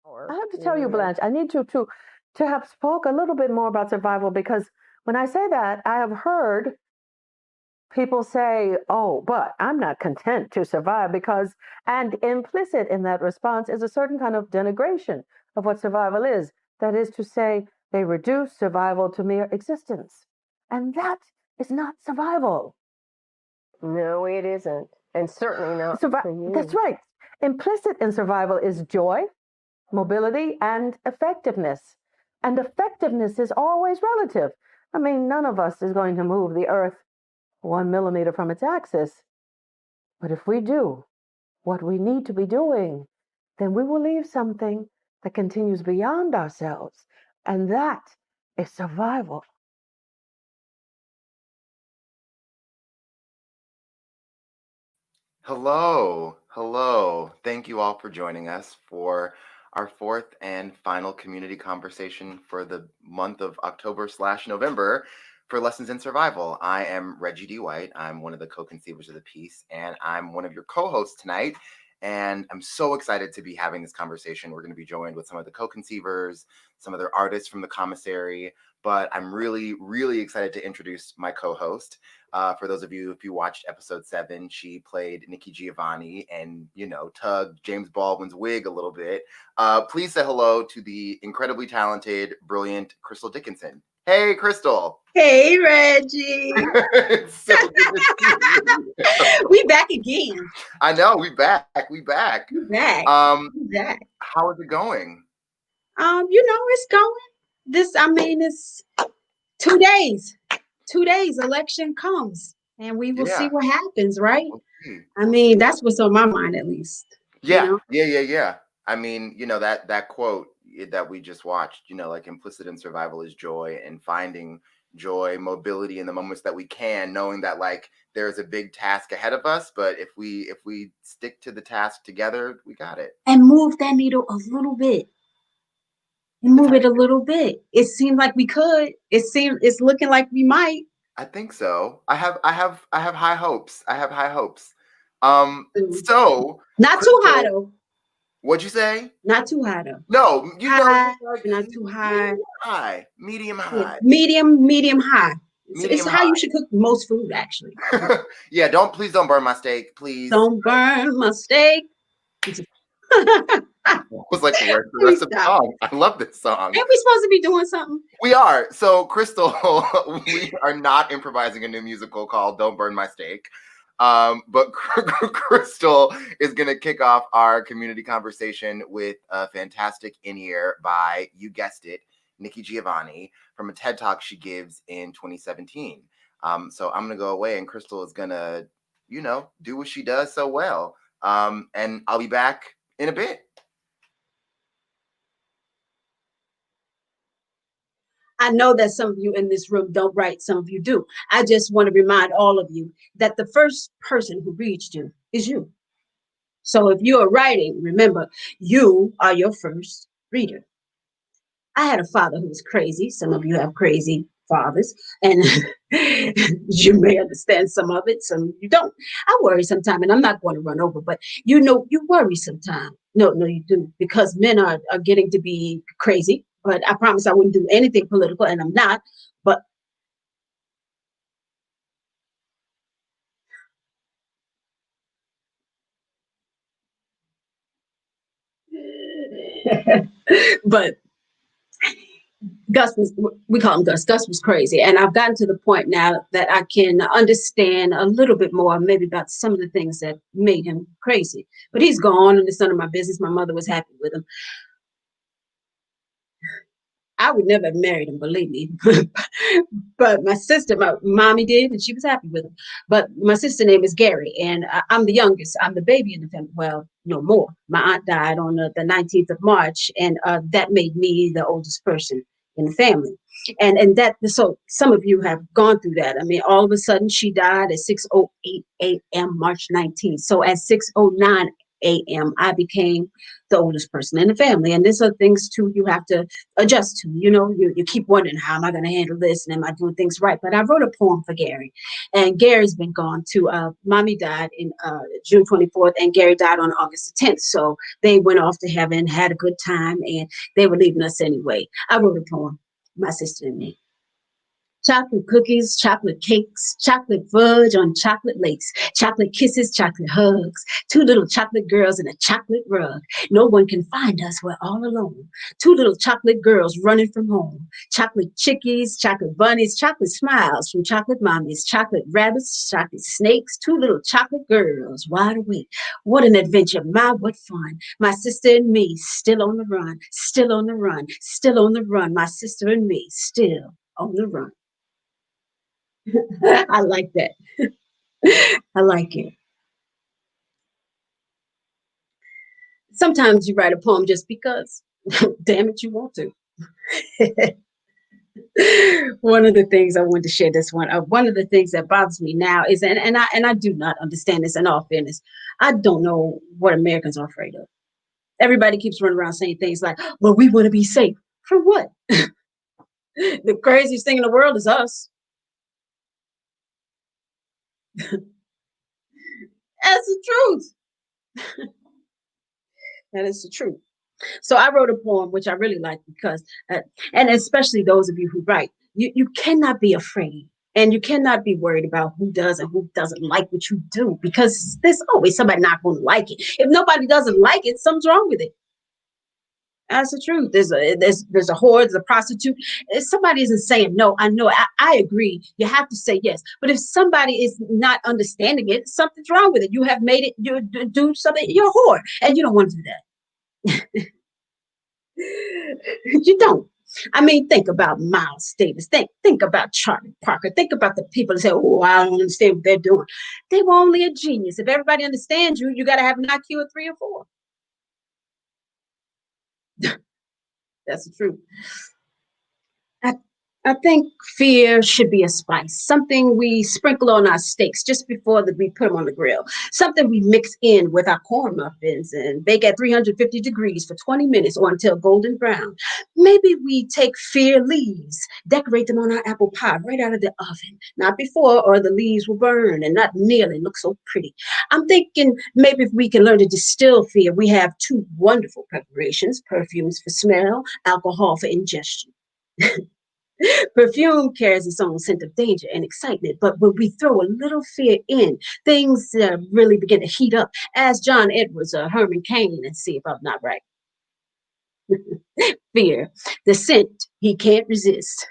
I have to tell you, Blanche, I need to have spoke a little bit more about survival, because when I say that, I have heard people say, oh, but I'm not content to survive because, and implicit in that response is a certain kind of denigration of what survival is. That is to say, they reduce survival to mere existence. And that is not survival. No, it isn't. And certainly not for you. That's right. Implicit in survival is joy, mobility, and effectiveness. And effectiveness is always relative. I mean, none of us is going to move the earth 1 millimeter from its axis. But if we do what we need to be doing, then we will leave something that continues beyond ourselves. And that is survival. Hello. Thank you all for joining us for our fourth and final community conversation for the month of October/November for Lessons in Survival. I am Reggie D. White. I'm one of the co-conceivers of the piece, and I'm one of your co-hosts tonight. And I'm so excited to be having this conversation. We're going to be joined with some of the co-conceivers, some other artists from the commissary, but I'm really, really excited to introduce my co-host. For those of you, if you watched episode 7, she played Nikki Giovanni and, tugged James Baldwin's wig a little bit. Please say hello to the incredibly talented, brilliant Crystal Dickinson. Hey, Crystal. Hey, Reggie. It's so good to see you. We back again. I know, we back. We back. How is it going? It's going. It's 2 days. 2 days, election comes, and we will see what happens, right? Okay. That's what's on my mind, at least. Yeah. I mean, that quote that we just watched, like implicit in survival is joy, and finding joy, mobility in the moments that we can, knowing that like there's a big task ahead of us, but if we stick to the task together, we got it. And move that needle a little bit. Move it a little bit. It seemed like we could. It's looking like we might. I think so. I have high hopes. So not too high though. What'd you say? Not too high though. No, not too high. Medium high. Medium high. It's how you should cook most food, actually. Yeah, please don't burn my steak, please. Don't burn my steak. It was like the rest of the song. I love this song. Ain't we supposed to be doing something? We are. So, Crystal, we are not improvising a new musical called Don't Burn My Steak. But Crystal is going to kick off our community conversation with a fantastic in-ear by, you guessed it, Nikki Giovanni from a TED Talk she gives in 2017. So I'm going to go away and Crystal is going to, do what she does so well. And I'll be back in a bit. I know that some of you in this room don't write, some of you do. I just want to remind all of you that the first person who reads you is you. So if you are writing, remember, you are your first reader. I had a father who was crazy. Some of you have crazy fathers, and you may understand some of it, some you don't. I worry sometimes, and I'm not going to run over, but you worry sometimes. No, you do, because men are getting to be crazy. But I promise I wouldn't do anything political, and I'm not. But Gus we call him Gus. Gus was crazy. And I've gotten to the point now that I can understand a little bit more, maybe about some of the things that made him crazy. But he's gone, and it's none of my business. My mother was happy with him. I would never have married him, believe me. But my sister, my mommy did, and she was happy with him. But my sister's name is Gary, and I'm the youngest. I'm the baby in the family. Well, no more. My aunt died on the 19th of March, and that made me the oldest person in the family. So some of you have gone through that. I mean, all of a sudden she died at 6:08 a.m. March 19th. So at 6:09 a.m., I became the oldest person in the family. And these are things too you have to adjust to. You keep wondering, how am I going to handle this? And am I doing things right? But I wrote a poem for Gary. And Gary's been gone too. Mommy died in June 24th, and Gary died on August the 10th. So they went off to heaven, had a good time, and they were leaving us anyway. I wrote a poem, My Sister and Me. Chocolate cookies, chocolate cakes, chocolate fudge on chocolate lakes, chocolate kisses, chocolate hugs, two little chocolate girls in a chocolate rug. No one can find us, we're all alone. Two little chocolate girls running from home. Chocolate chickies, chocolate bunnies, chocolate smiles from chocolate mommies, chocolate rabbits, chocolate snakes, two little chocolate girls wide awake. What an adventure, what fun. My sister and me still on the run, still on the run, still on the run. My sister and me still on the run. I like that. I like it. Sometimes you write a poem just because, damn it, you want to. One of the things I wanted to share this one. One of the things that bothers me now is, and I do not understand this in all fairness. I don't know what Americans are afraid of. Everybody keeps running around saying things like, well, we want to be safe. For what? The craziest thing in the world is us. That's the truth. That is the truth. So I wrote a poem, which I really like because, and especially those of you who write, you cannot be afraid and you cannot be worried about who does and who doesn't like what you do, because there's always somebody not going to like it. If nobody doesn't like it, something's wrong with it. That's the truth. There's a whore, there's a prostitute. If somebody isn't saying no, I know, I agree. You have to say yes. But if somebody is not understanding it, something's wrong with it. You have made it, you do something, you're a whore, and you don't want to do that. You don't. I mean, think about Miles Davis. Think about Charlie Parker. Think about the people that say, oh, I don't understand what they're doing. They were only a genius. If everybody understands you, you got to have an IQ of 3 or 4. That's the truth. I think fear should be a spice, something we sprinkle on our steaks just before we put them on the grill, something we mix in with our corn muffins and bake at 350 degrees for 20 minutes or until golden brown. Maybe we take fear leaves, decorate them on our apple pie right out of the oven, not before or the leaves will burn and not nearly look so pretty. I'm thinking maybe if we can learn to distill fear, we have 2 wonderful preparations: perfumes for smell, alcohol for ingestion. Perfume carries its own scent of danger and excitement, but when we throw a little fear in, things really begin to heat up. Ask John Edwards or Herman Cain and see if I'm not right. Fear, the scent he can't resist.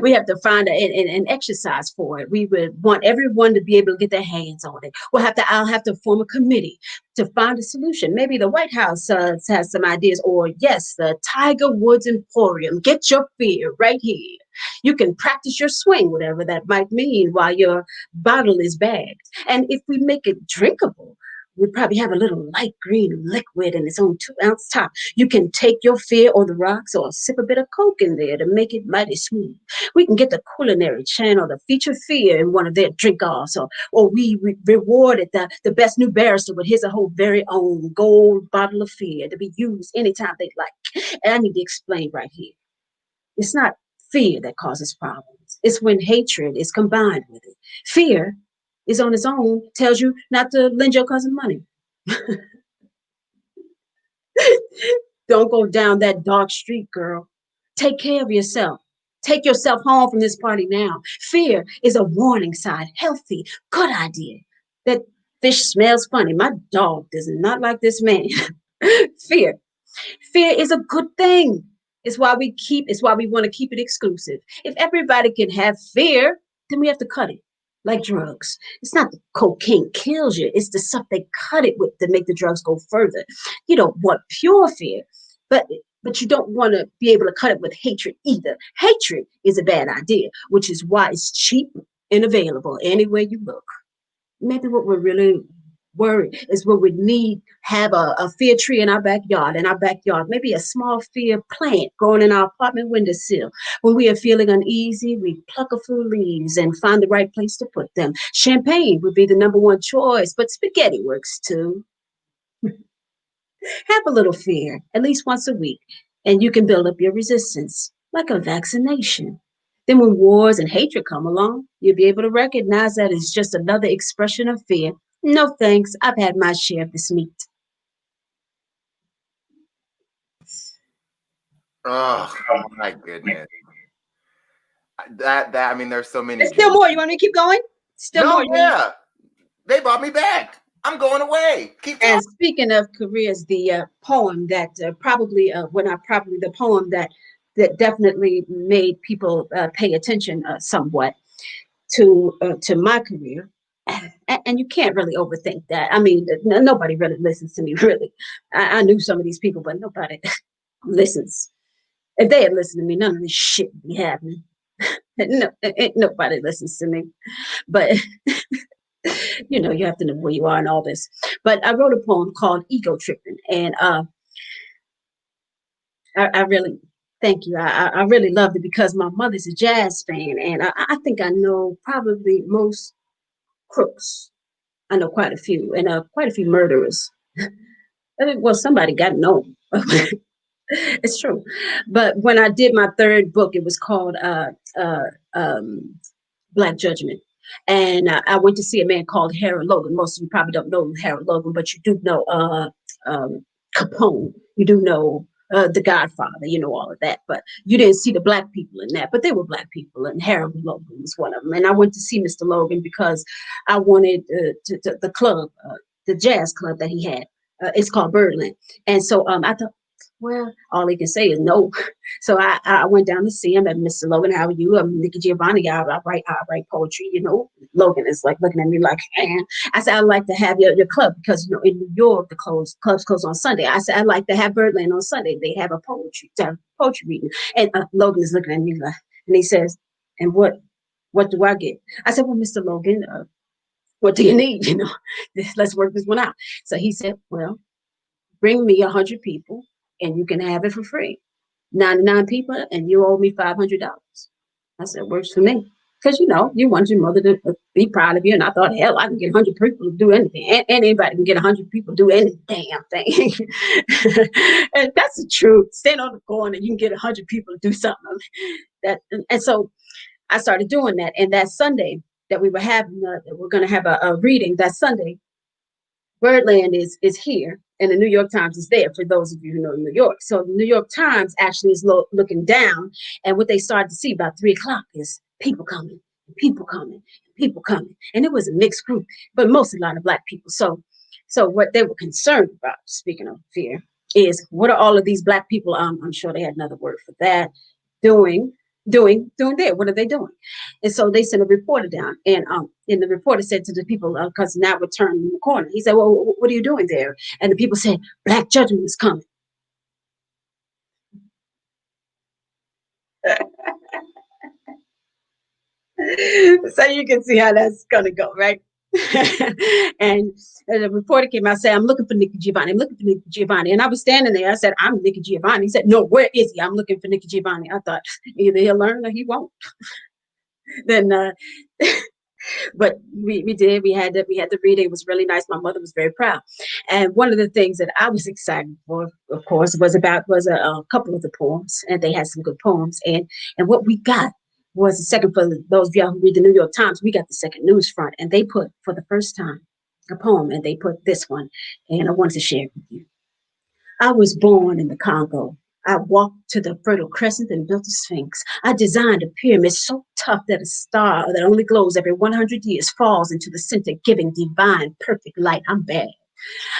We have to find an exercise for it. We would want everyone to be able to get their hands on it. I'll have to form a committee to find a solution. Maybe the White House has some ideas, or yes, the Tiger Woods Emporium. Get your fear right here. You can practice your swing, whatever that might mean, while your bottle is bagged. And if we make it drinkable, we probably have a little light green liquid in its own 2-ounce top. You can take your fear on the rocks or sip a bit of Coke in there to make it mighty smooth. We can get the Culinary Channel to feature fear in one of their drink-offs, or we rewarded the best new barrister with his whole very own gold bottle of fear to be used anytime they like. And I need to explain right here. It's not fear that causes problems. It's when hatred is combined with it. Fear is on its own, tells you not to lend your cousin money. Don't go down that dark street, girl. Take care of yourself. Take yourself home from this party now. Fear is a warning sign. Healthy, good idea. That fish smells funny. My dog does not like this man. Fear. Fear is a good thing. It's why we want to keep it exclusive. If everybody can have fear, then we have to cut it. Like drugs. It's not the cocaine kills you. It's the stuff they cut it with to make the drugs go further. You don't want pure fear, but you don't want to be able to cut it with hatred either. Hatred is a bad idea, which is why it's cheap and available anywhere you look. Maybe what we're really worried is what we have a fear tree in our backyard. Maybe a small fear plant growing in our apartment windowsill. When we are feeling uneasy, we pluck a few leaves and find the right place to put them. Champagne would be the #1 choice, but spaghetti works too. Have a little fear, at least once a week, and you can build up your resistance, like a vaccination. Then when wars and hatred come along, you'll be able to recognize that it's just another expression of fear. No thanks, I've had my share of this meat. Oh my goodness. I mean, there's so many There's still gems. more. You want me to keep going? Still No, more. yeah. They brought me back. I'm going away. Keep going. And speaking of careers, the poem that the poem that definitely made people pay attention somewhat to my career, and you can't really overthink that. I mean, nobody really listens to me. Really, I knew some of these people, but nobody listens. If they had listened to me, none of this shit would be happening. No, ain't nobody listens to me. But you have to know where you are and all this. But I wrote a poem called Ego Tripping, and I really thank you. I really loved it because my mother's a jazz fan, and I think I know probably most crooks. I know quite a few, and quite a few murderers. Well, somebody got to know. It's true. But when I did my third book, it was called Black Judgment. And I went to see a man called Harold Logan. Most of you probably don't know Harold Logan, but you do know Capone. You do know The Godfather. You know all of that. But you didn't see the black people in that. But they were black people, and Harold Logan was one of them. And I went to see Mr. Logan because I wanted the club, the jazz club that he had. It's called Birdland. And so I thought, well, all he can say is no. So I went down to see him, and Mr. Logan, how are you? I'm Nikki Giovanni. I write poetry. Logan is like looking at me like, and I said, I'd like to have your club because in New York the clubs close on Sunday. I said, I'd like to have Birdland on Sunday. They have a poetry reading. And Logan is looking at me like, and he says, and what do I get? I said, well, Mr. Logan, what do you need? Let's work this one out. So he said, well, bring me 100 people and you can have it for free. 99 people and you owe me $500. I said, works for me. Because, you want your mother to be proud of you. And I thought, hell, I can get 100 people to do anything. And anybody can get 100 people to do any damn thing. And that's the truth. Stand on the corner and you can get 100 people to do something. And so I started doing that. And that Sunday that we were having, we're going to have a reading that Sunday. Birdland is here, and the New York Times is there for those of you who know New York. So the New York Times actually is looking down, and what they started to see about 3:00 is people coming, people coming, people coming, and it was a mixed group, but mostly a lot of black people. So what they were concerned about, speaking of fear, is what are all of these black people? I'm sure they had another word for that. Doing there. What are they doing? And so they sent a reporter down, and the reporter said to the people, because now we're turning in the corner. He said, well, what are you doing there? And the people said, Black Judgment is coming. So you can see how that's gonna go, right? And the reporter came out and said, I'm looking for Nikki Giovanni. I'm looking for Nikki Giovanni. And I was standing there. I said, I'm Nikki Giovanni. He said, no, where is he? I'm looking for Nikki Giovanni. I thought either he'll learn or he won't. Then but we did. We had the reading. It was really nice. My mother was very proud. And one of the things that I was excited for, of course, was a couple of the poems, and they had some good poems. And what we got was the second, for those of y'all who read the New York Times, we got the second news front, and they put for the first time a poem, and they put this one, and I wanted to share it with you. I was born in the Congo. I walked to the Fertile Crescent and built a sphinx. I designed a pyramid so tough that a star that only glows every 100 years falls into the center, giving divine, perfect light. I'm bad.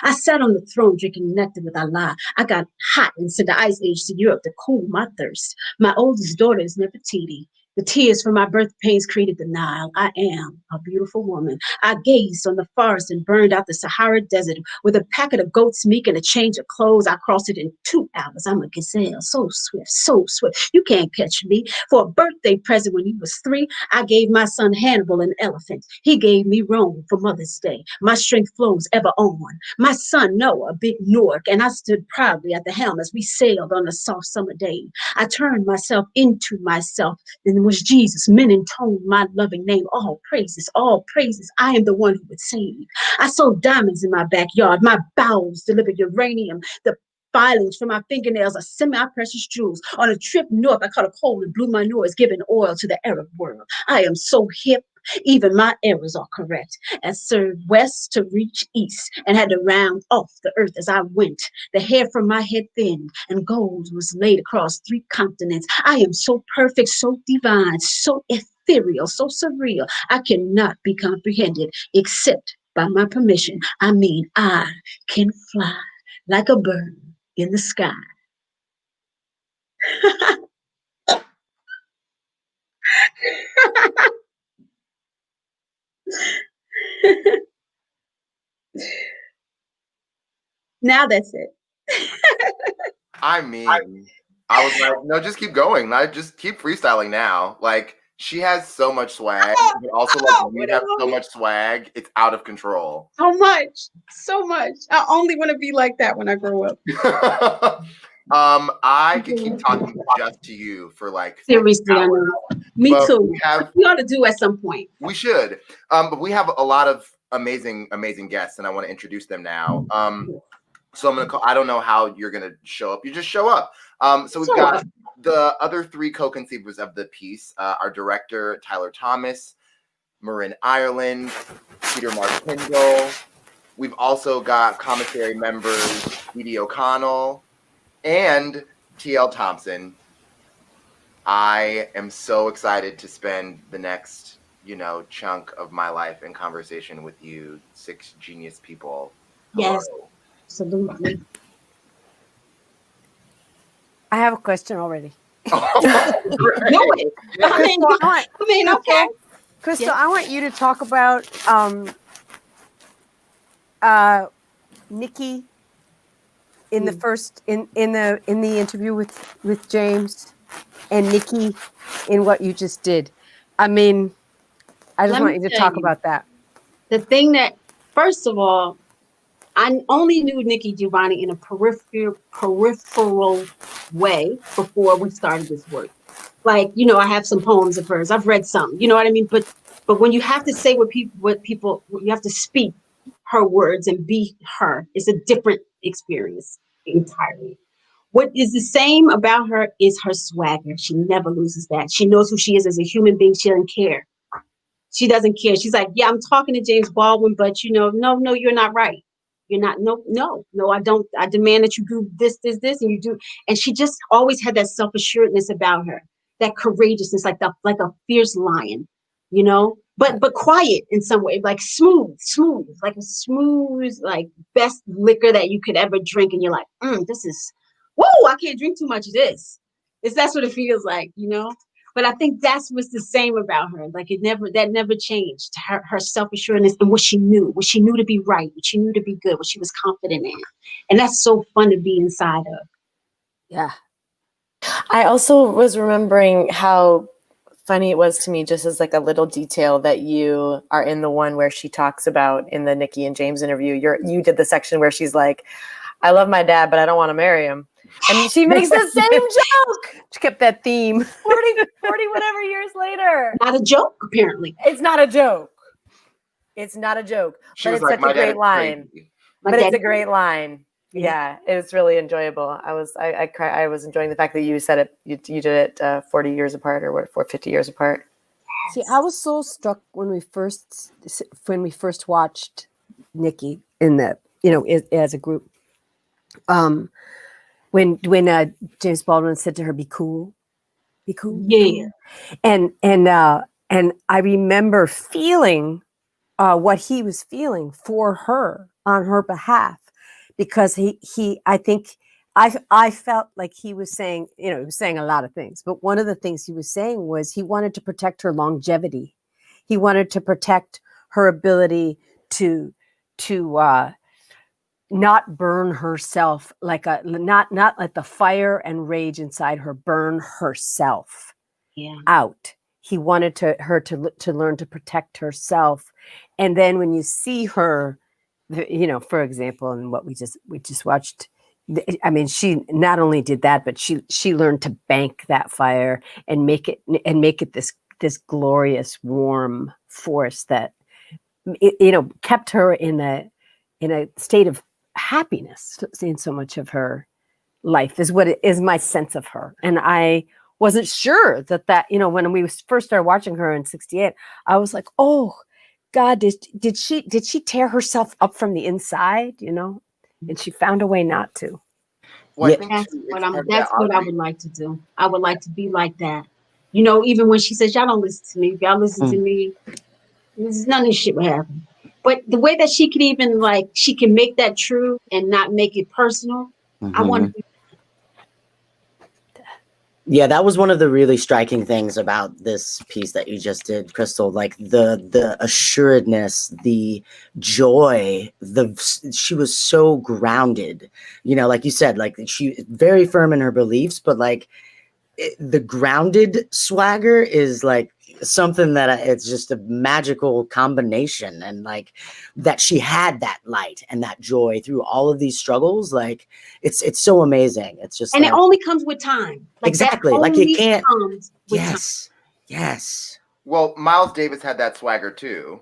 I sat on the throne drinking nectar with Allah. I got hot and sent the ice age to Europe to cool my thirst. My oldest daughter is Nefertiti. The tears from my birth pains created the Nile. I am a beautiful woman. I gazed on the forest and burned out the Sahara Desert. With a packet of goat's milk and a change of clothes, I crossed it in 2 hours. I'm a gazelle, so swift, so swift. You can't catch me. For a birthday present when he was 3, I gave my son Hannibal an elephant. He gave me Rome for Mother's Day. My strength flows ever on. My son Noah bit Newark, and I stood proudly at the helm as we sailed on a soft summer day. I turned myself into myself, and was Jesus. Men intoned my loving name. All praises, all praises. I am the one who would save. I sowed diamonds in my backyard. My bowels delivered uranium. The filings from my fingernails are semi-precious jewels. On a trip north, I caught a cold and blew my nose, giving oil to the Arab world. I am so hip, even my errors are correct. I served west to reach east and had to round off the earth as I went. The hair from my head thinned and gold was laid across 3 continents. I am so perfect, so divine, so ethereal, so surreal. I cannot be comprehended except by my permission. I mean, I can fly like a bird in the sky. Now that's it. I mean, I was like, no, just keep going. Like, just keep freestyling now. Like, she has so much swag, but also like you have so much swag, it's out of control. So much, so much. I only want to be like that when I grow up. I could keep talking just to you for like Seriously, I know. Me but too. We ought to do at some point. We should. But we have a lot of amazing guests, and I want to introduce them now. So I'm gonna call. I don't know how you're gonna show up. You just show up. So we've got the other 3 co-conceivers of the piece: our director Tyler Thomas, Marin Ireland, Peter Mark Kendall. We've also got commissary members Edie O'Connell and TL Thompson. I am so excited to spend the next, chunk of my life in conversation with you 6 genius people. Hello. Yes, absolutely. I have a question already. It. I mean, okay. Crystal, I want you to talk about Nikki in the first in the interview with James, and Nikki in what you just did. I mean, I just want you to talk about that. The thing that, first of all, I only knew Nikki Giovanni in a peripheral way before we started this work. Like, I have some poems of hers. I've read some, you know what I mean? But when you have to say what people, you have to speak her words and be her, it's a different experience entirely. What is the same about her is her swagger. She never loses that. She knows who she is as a human being. She doesn't care. She doesn't care. She's like, yeah, I'm talking to James Baldwin, but no, you're not right. You're not, no, I don't. I demand that you do this, and you do. And she just always had that self-assuredness about her, that courageousness, like a fierce lion, but quiet in some way, like smooth, like a smooth, like best liquor that you could ever drink. And you're like, this is, whoa, I can't drink too much of this. That's what it feels like, But I think that's what's the same about her. Like that never changed. Her self-assuredness and what she knew to be right, what she knew to be good, what she was confident in. And that's so fun to be inside of. Yeah. I also was remembering how funny it was to me, just as like a little detail, that you are in the one where she talks about in the Nikki and James interview, you did the section where she's like, I love my dad, but I don't want to marry him. And she makes the same joke. She kept that theme 40 whatever years later. Not a joke, apparently. It's not a joke. It's not a joke. She but was it's like, such a great line. But it's a great line. Yeah, it was really enjoyable. I was enjoying the fact that you said it. You did it 40 years apart, or what, 50 years apart. See, I was so struck when we first watched Nikki in the as a group. When James Baldwin said to her, "Be cool." Yeah. And I remember feeling what he was feeling for her on her behalf, because I felt like he was saying, he was saying a lot of things, but one of the things he was saying was he wanted to protect her longevity. He wanted to protect her ability to not burn herself, not let the fire and rage inside her burn herself out. He wanted her to learn to protect herself. And then when you see her, for example, in what we just watched, I mean, she not only did that, but she learned to bank that fire and make it this glorious, warm force that kept her in a state of happiness in so much of her life is what it is my sense of her. And I wasn't sure that when we first started watching her in 68, I was like, oh God, did she tear herself up from the inside, and she found a way not to. Well, I Yeah. think That's too, what it's part of that's that, what I Audrey. would like to do. I would like to be like that. Even when she says, y'all don't listen to me. If y'all listen to me, none of this shit would happen. But the way that she can even she can make that true and not make it personal. I want to be. Yeah, that was one of the really striking things about this piece that you just did, Crystal. Like the assuredness, the joy, she was so grounded. Like you said, like she very firm in her beliefs, but the grounded swagger is like something that it's just a magical combination, and that she had that light and that joy through all of these struggles. Like it's so amazing. It's just And it only comes with time. Exactly. That Like you only can't. comes with time. Yes. Well, Miles Davis had that swagger too.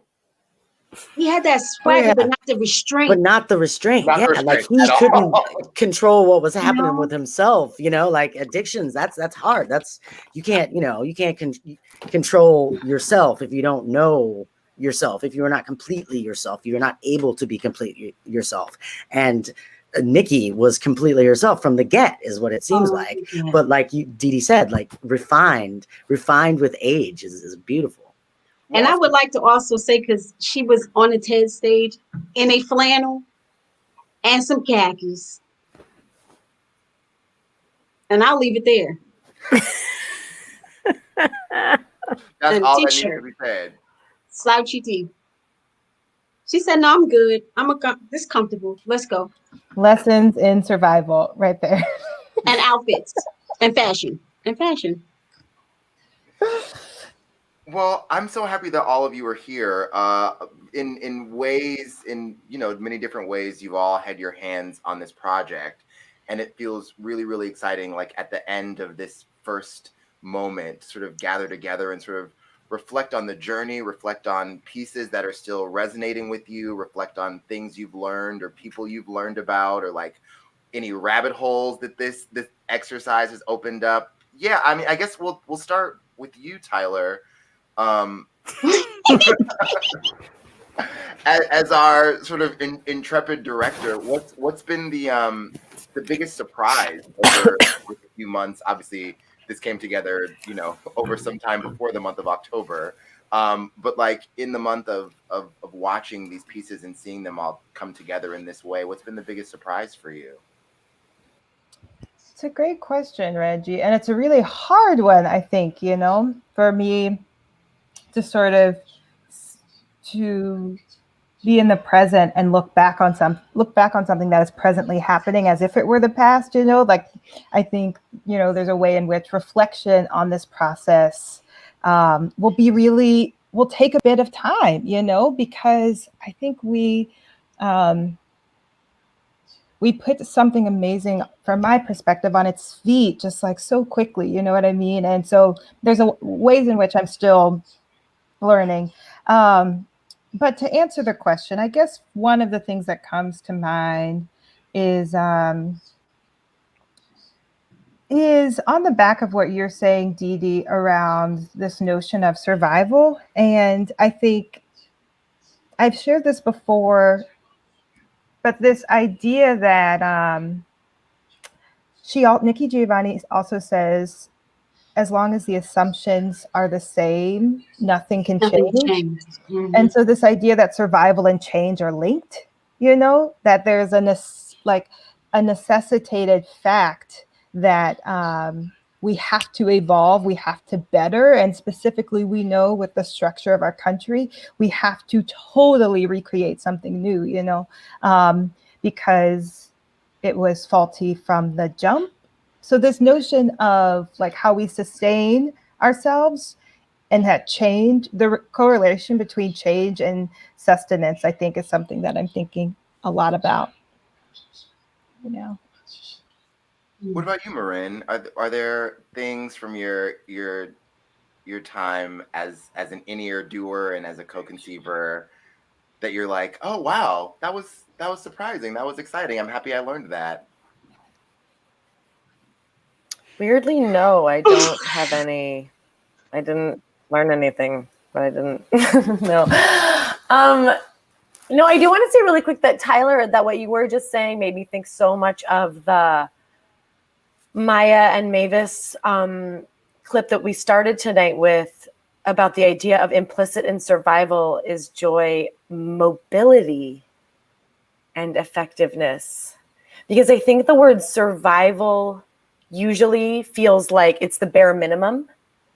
He had that swagger, yeah. but not the restraint. But not the restraint. Not Yeah, the like restraint he at couldn't all. control what was happening No. with himself. Like addictions. That's hard. You can't control yourself if you don't know yourself. If you're not completely yourself, you're not able to be completely yourself. And Nikki was completely herself from the get, is what it seems like. Yeah. But like Dee Dee said, like refined with age is beautiful. And I would like to also say, because she was on the TED stage in a flannel and some khakis. And I'll leave it there. That's And all that needs t-shirt. to be said. Slouchy tee. She said, no, I'm good. This comfortable. Let's go. Lessons in survival right there. And outfits and fashion. Well, I'm so happy that all of you are here. In ways, many different ways, you've all had your hands on this project, and it feels really, really exciting. Like at the end of this first moment, sort of gather together and sort of reflect on the journey, reflect on pieces that are still resonating with you, reflect on things you've learned or people you've learned about, or like any rabbit holes that this exercise has opened up. Yeah, I mean, I guess we'll start with you, Tyler. As our sort of intrepid director, what's been the biggest surprise over a few months? Obviously, this came together, over some time before the month of October. But like in the month of watching these pieces and seeing them all come together in this way, what's been the biggest surprise for you? It's a great question, Reggie. And it's a really hard one, I think, for me to sort of to be in the present and look back on something that is presently happening as if it were the past, like I think, there's a way in which reflection on this process will take a bit of time, because I think we put something amazing from my perspective on its feet, just like so quickly, you know what I mean? And so there's ways in which I'm still learning. But to answer the question, I guess one of the things that comes to mind is on the back of what you're saying, Dee Dee, around this notion of survival. And I think I've shared this before, but this idea that Nikki Giovanni also says, as long as the assumptions are the same, nothing can change. Mm-hmm. And so this idea that survival and change are linked, that there's a necessitated fact that we have to evolve, we have to better. And specifically, we know with the structure of our country, we have to totally recreate something new, because it was faulty from the jump. So this notion of like how we sustain ourselves and that change, the correlation between change and sustenance, I think is something that I'm thinking a lot about. What about you, Marin? Are there things from your time as an in-ear doer and as a co-conceiver that you're like, oh wow, that was surprising, that was exciting, I'm happy I learned that? Weirdly, no, I don't have any. I didn't learn anything, but I didn't. No. No, I do want to say really quick that Tyler, that what you were just saying made me think so much of the Maya and Mavis clip that we started tonight with about the idea of implicit in survival is joy, mobility, and effectiveness. Because I think the word survival usually feels like it's the bare minimum.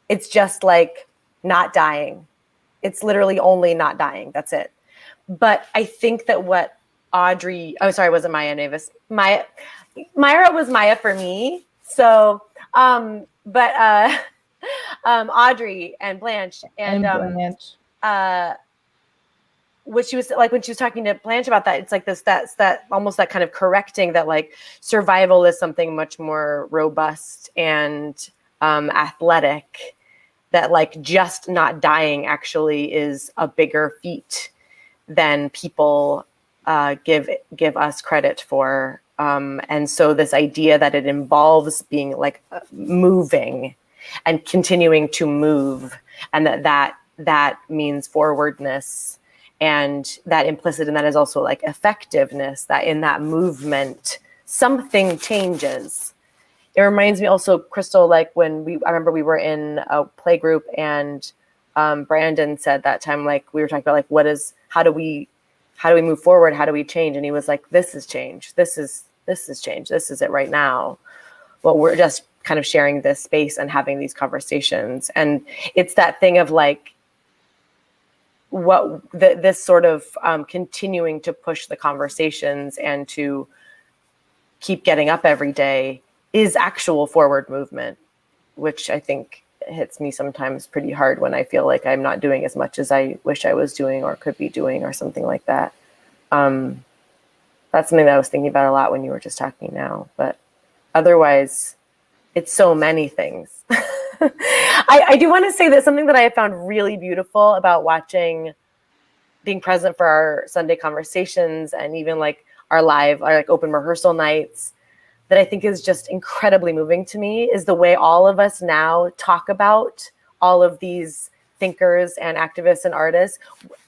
It's just like not dying. It's literally only not dying. That's it. But I think that what Audrey, oh, sorry, wasn't Maya Mavis. Myra was Maya for me. So, Audrey and Blanche and Blanche. what she was like when she was talking to Blanche about that, it's like that's almost that kind of correcting that like survival is something much more robust and athletic, that like just not dying actually is a bigger feat than people give us credit for. And so this idea that it involves being like moving and continuing to move, and that means forwardness, and that implicit in that is also like effectiveness, that in that movement something changes. It reminds me also, Crystal, like when I remember we were in a play group and Brandon said that time, like we were talking about like how do we move forward, how do we change, and he was like, this is change, this is change, this is it right now. Well, we're just kind of sharing this space and having these conversations, and it's that thing of like this sort of continuing to push the conversations and to keep getting up every day is actual forward movement, which I think hits me sometimes pretty hard when I feel like I'm not doing as much as I wish I was doing or could be doing or something like that. That's something that I was thinking about a lot when you were just talking now, but otherwise it's so many things. I do want to say that something that I have found really beautiful about being present for our Sunday conversations and even like our like open rehearsal nights, that I think is just incredibly moving to me, is the way all of us now talk about all of these thinkers and activists and artists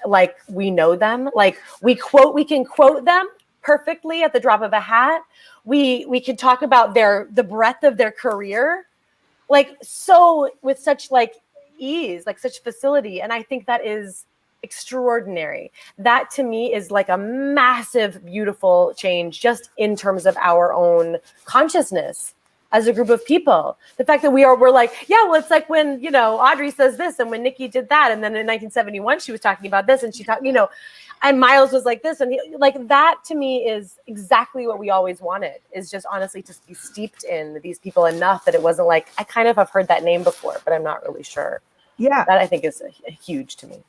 like we know them. Like we can quote them perfectly at the drop of a hat. We can talk about the breadth of their career, like so with such like ease, like such facility. And I think that is extraordinary. That to me is like a massive, beautiful change just in terms of our own consciousness as a group of people. The fact that we're like, yeah, well, it's like when, Audrey says this and when Nikki did that. And then in 1971, she was talking about this and she talked, and Miles was like this. And like that to me is exactly what we always wanted, is just honestly just be steeped in these people enough that it wasn't like, I kind of have heard that name before, but I'm not really sure. Yeah. That I think is huge to me.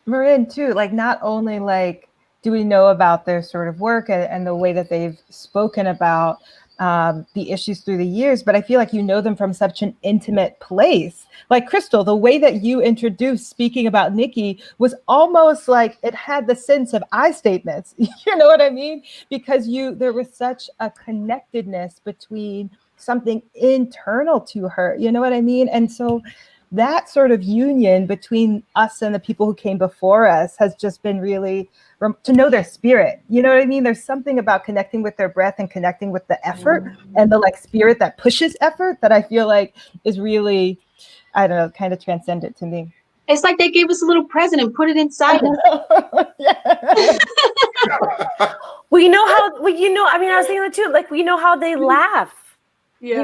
Marin too, like not only like do we know about their sort of work and the way that they've spoken about the issues through the years, but I feel like you know them from such an intimate place. Like Crystal, the way that you introduced speaking about Nikki was almost like it had the sense of I statements. You know what I mean? Because there was such a connectedness between something internal to her. You know what I mean? And so that sort of union between us and the people who came before us has just been really to know their spirit. You know what I mean? There's something about connecting with their breath and connecting with the effort and the like spirit that pushes effort that I feel like is really, I don't know, kind of transcendent to me. It's like they gave us a little present and put it inside us. We know how, I was thinking that too, like we know how they laugh, we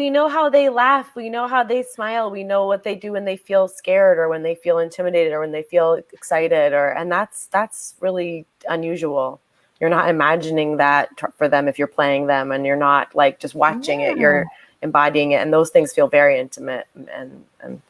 know how they laugh. We know how they smile. We know what they do when they feel scared or when they feel intimidated or when they feel excited, and that's really unusual. You're not imagining that for them if you're playing them, and you're not like just watching it. You're embodying it, and those things feel very intimate and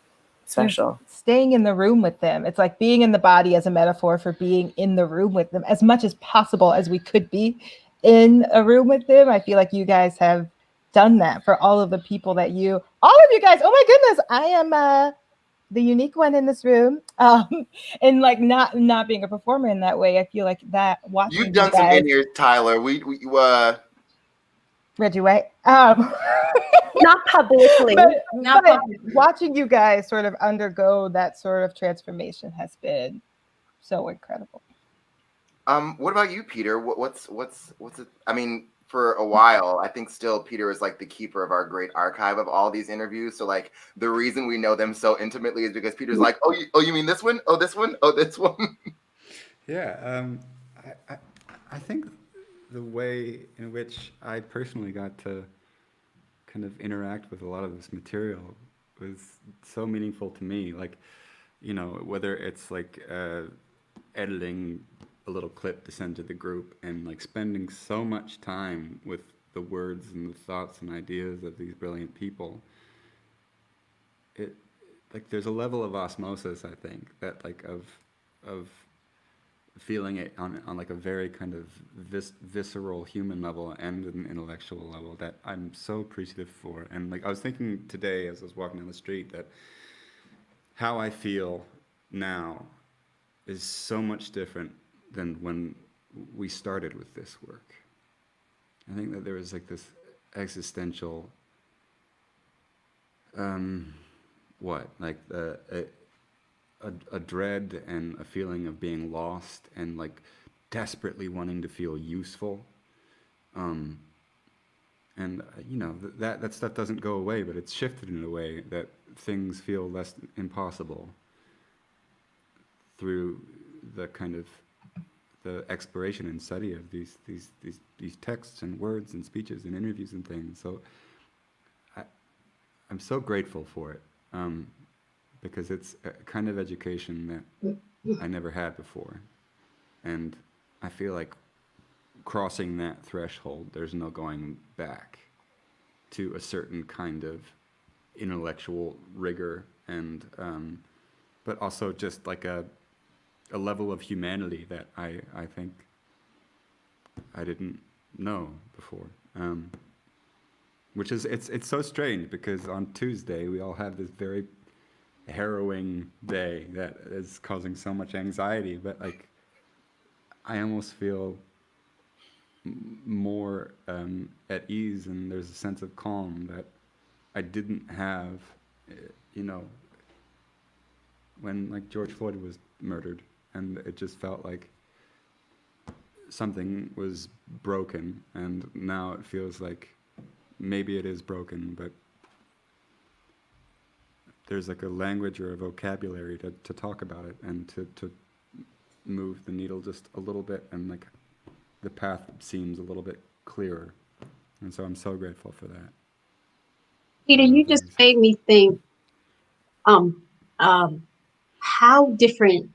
special. You're staying in the room with them. It's like being in the body as a metaphor for being in the room with them as much as possible as we could be in a room with them. I feel like you guys have done that for all of the people that all of you guys. Oh my goodness, I am the unique one in this room. And like not being a performer in that way, I feel like that watching You've done some in here, Tyler. We Reggie White. Not publicly. But watching you guys sort of undergo that sort of transformation has been so incredible. What about you, Peter? What's it? I mean, for a while, I think still Peter is like the keeper of our great archive of all these interviews. So like the reason we know them so intimately is because Peter's like, you mean this one? Oh, this one? Oh, this one? Yeah. I think the way in which I personally got to kind of interact with a lot of this material was so meaningful to me. Like, you know, whether it's like editing a little clip to send to the group and like spending so much time with the words and the thoughts and ideas of these brilliant people, it like there's a level of osmosis, I think, that like of feeling it on like a very kind of visceral human level and an intellectual level that I'm so appreciative for. And like I was thinking today as I was walking down the street that how I feel now is so much different than when we started with this work. I think that there was like this existential a dread and a feeling of being lost and like desperately wanting to feel useful. And you know, that stuff doesn't go away, but it's shifted in a way that things feel less impossible through the kind of the exploration and study of these texts and words and speeches and interviews and things. So I'm so grateful for it. Because it's a kind of education that I never had before. And I feel like crossing that threshold, there's no going back to a certain kind of intellectual rigor and, but also just like a level of humanity that I think I didn't know before. Which is, it's so strange because on Tuesday we all have this very harrowing day that is causing so much anxiety, but like I almost feel more at ease, and there's a sense of calm that I didn't have, you know, when like George Floyd was murdered, and it just felt like something was broken, and now it feels like maybe it is broken, but there's like a language or a vocabulary to talk about it and to move the needle just a little bit, and like the path seems a little bit clearer. And so I'm so grateful for that. Peter, you just made me think how different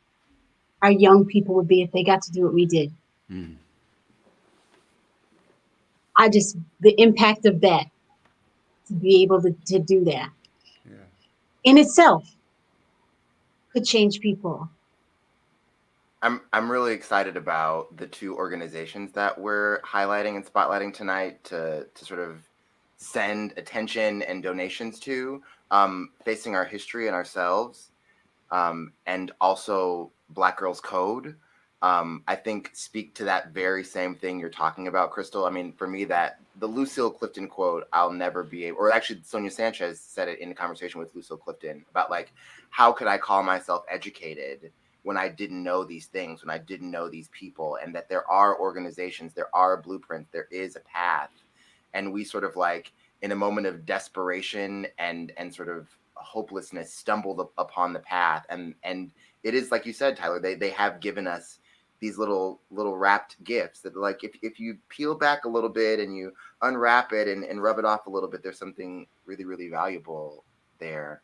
our young people would be if they got to do what we did. Mm. The impact of that, to be able to do that. Yeah. In itself could change people. I'm really excited about the two organizations that we're highlighting and spotlighting tonight to sort of send attention and donations to, Facing Our History and Ourselves, and also Black Girls Code. I think speak to that very same thing you're talking about, Crystal. I mean, for me, that the Lucille Clifton quote, I'll never be able, or actually Sonia Sanchez said it in a conversation with Lucille Clifton about like, how could I call myself educated when I didn't know these things, when I didn't know these people, and that there are organizations, there are blueprints, there is a path. And we sort of like in a moment of desperation and sort of hopelessness stumbled upon the path. And it is, like you said, Tyler, they have given us these little wrapped gifts that like, if you peel back a little bit and you unwrap it and rub it off a little bit, there's something really, really valuable there.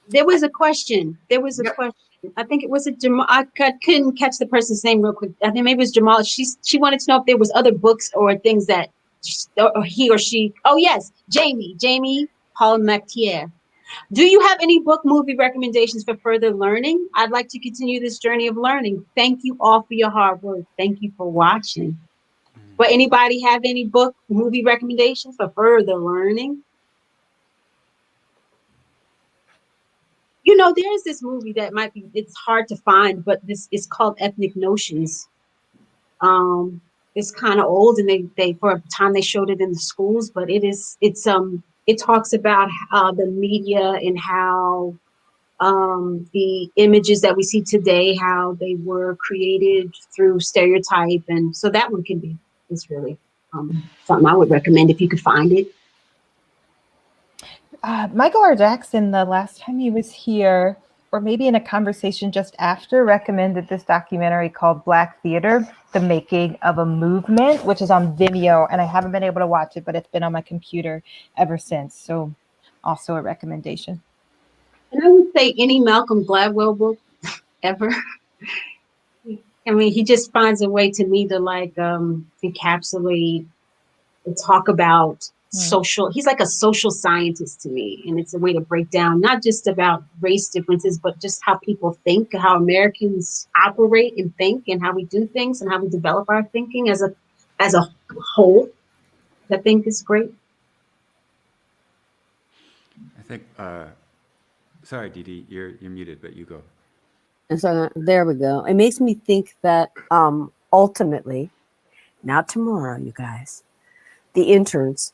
There was a question. Question. I think it was a Jamal. I couldn't catch the person's name real quick. I think maybe it was Jamal. She wanted to know if there was other books or things that or he or she. Oh yes, Jamie Paul McTier. Do you have any book, movie recommendations for further learning? I'd like to continue this journey of learning. Thank you all for your hard work. Thank you for watching. But anybody have any book, movie recommendations for further learning? You know, there's this movie that might be, it's hard to find, but this is called Ethnic Notions. It's kind of old, and they for a time they showed it in the schools, but it talks about the media and how the images that we see today, how they were created through stereotype. And so that one is really something I would recommend if you could find it. Michael R. Jackson, the last time he was here, or maybe in a conversation just after, recommended this documentary called Black Theater, The Making of a Movement, which is on Vimeo, and I haven't been able to watch it, but it's been on my computer ever since. So also a recommendation. And I would say any Malcolm Gladwell book ever. I mean, he just finds a way to me to like encapsulate and talk about social. He's like a social scientist to me, and it's a way to break down not just about race differences, but just how people think, how Americans operate and think, and how we do things, and how we develop our thinking as a whole. I think is great. I think. Sorry, Dee Dee, you're muted, but you go. And so there we go. It makes me think that ultimately, not tomorrow, you guys, the interns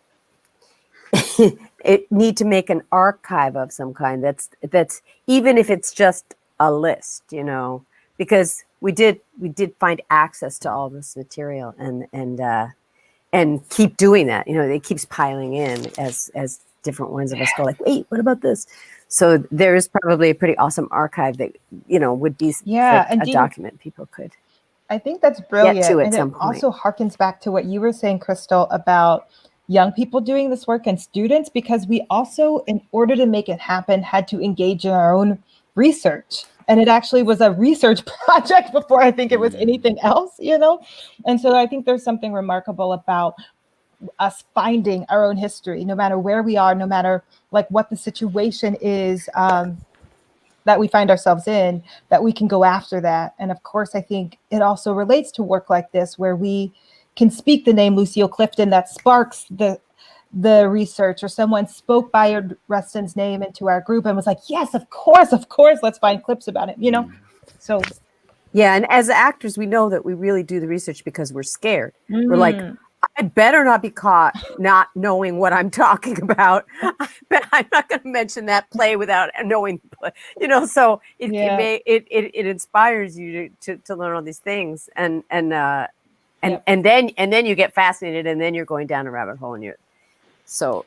it need to make an archive of some kind. That's even if it's just a list, you know, because we did find access to all this material and keep doing that. You know, it keeps piling in as different ones of us go like, wait, what about this? So there is probably a pretty awesome archive that, you know, would be and a document people could. I think that's brilliant. Get to at and some it point. Also harkens back to what you were saying, Crystal, about young people doing this work and students, because we also, in order to make it happen, had to engage in our own research. And it actually was a research project before I think it was anything else, you know? And so I think there's something remarkable about us finding our own history, no matter where we are, no matter like what the situation is that we find ourselves in, that we can go after that. And of course, I think it also relates to work like this, where we can speak the name Lucille Clifton, that sparks the research, or someone spoke Bayard Rustin's name into our group and was like, yes, of course, let's find clips about it, you know? So yeah, and as actors, we know that we really do the research because we're scared. We're like, I better not be caught not knowing what I'm talking about. But I'm not going to mention that play without knowing, you know. So it inspires you to learn all these things, and then you get fascinated, and then you're going down a rabbit hole, and so.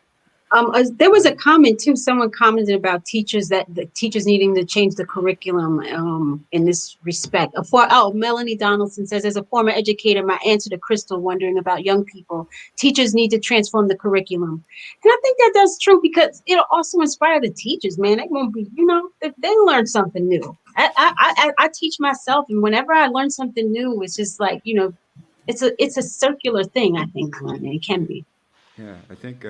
There was a comment too. Someone commented about teachers, that the teachers needing to change the curriculum in this respect. Melanie Donaldson says, as a former educator, my answer to Crystal wondering about young people, teachers need to transform the curriculum. And I think that's true, because it'll also inspire the teachers, man. It won't be, you know, they learn something new. I teach myself, and whenever I learn something new, it's just like, you know, it's a circular thing, I think, learning. It can be. Yeah, I think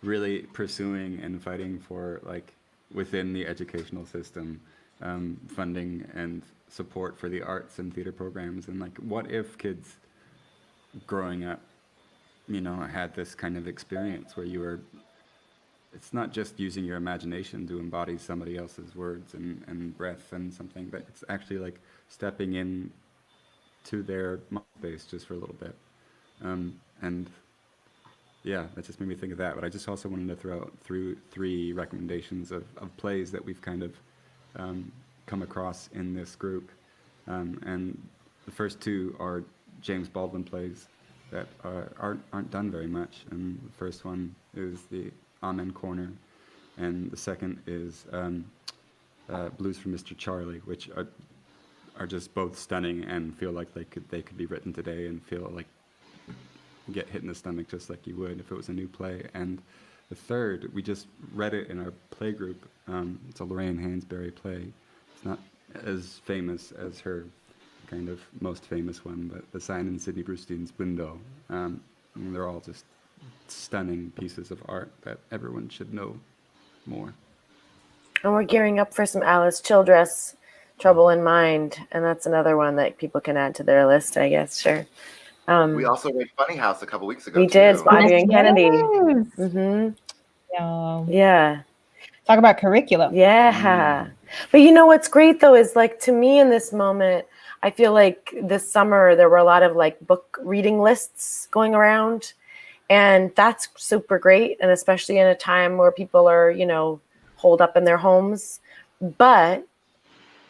really pursuing and fighting for, like, within the educational system, funding and support for the arts and theater programs. And like, what if kids growing up, you know, had this kind of experience where it's not just using your imagination to embody somebody else's words and breath and something, but it's actually like stepping in to their mind space just for a little bit. And yeah, that just made me think of that. But I just also wanted to throw out through 3 recommendations of plays that we've kind of come across in this group. And the first 2 are James Baldwin plays that aren't done very much. And the first one is the Amen Corner, and the second is Blues for Mr. Charlie, which are just both stunning and feel like they could be written today and feel like get hit in the stomach just like you would if it was a new play. And the third, we just read it in our play group. It's a Lorraine Hansberry play. It's not as famous as her kind of most famous one, but The Sign in Sidney Brustein's Window. And they're all just stunning pieces of art that everyone should know more. And we're gearing up for some Alice Childress Trouble in Mind, and that's another one that people can add to their list, I guess. Sure. We also read Funny House a couple weeks ago. We did, too. Bobby and Kennedy. Yes. Yeah. Talk about curriculum. Yeah. But you know what's great though is like to me in this moment, I feel like this summer there were a lot of like book reading lists going around, and that's super great, and especially in a time where people are, you know, holed up in their homes. But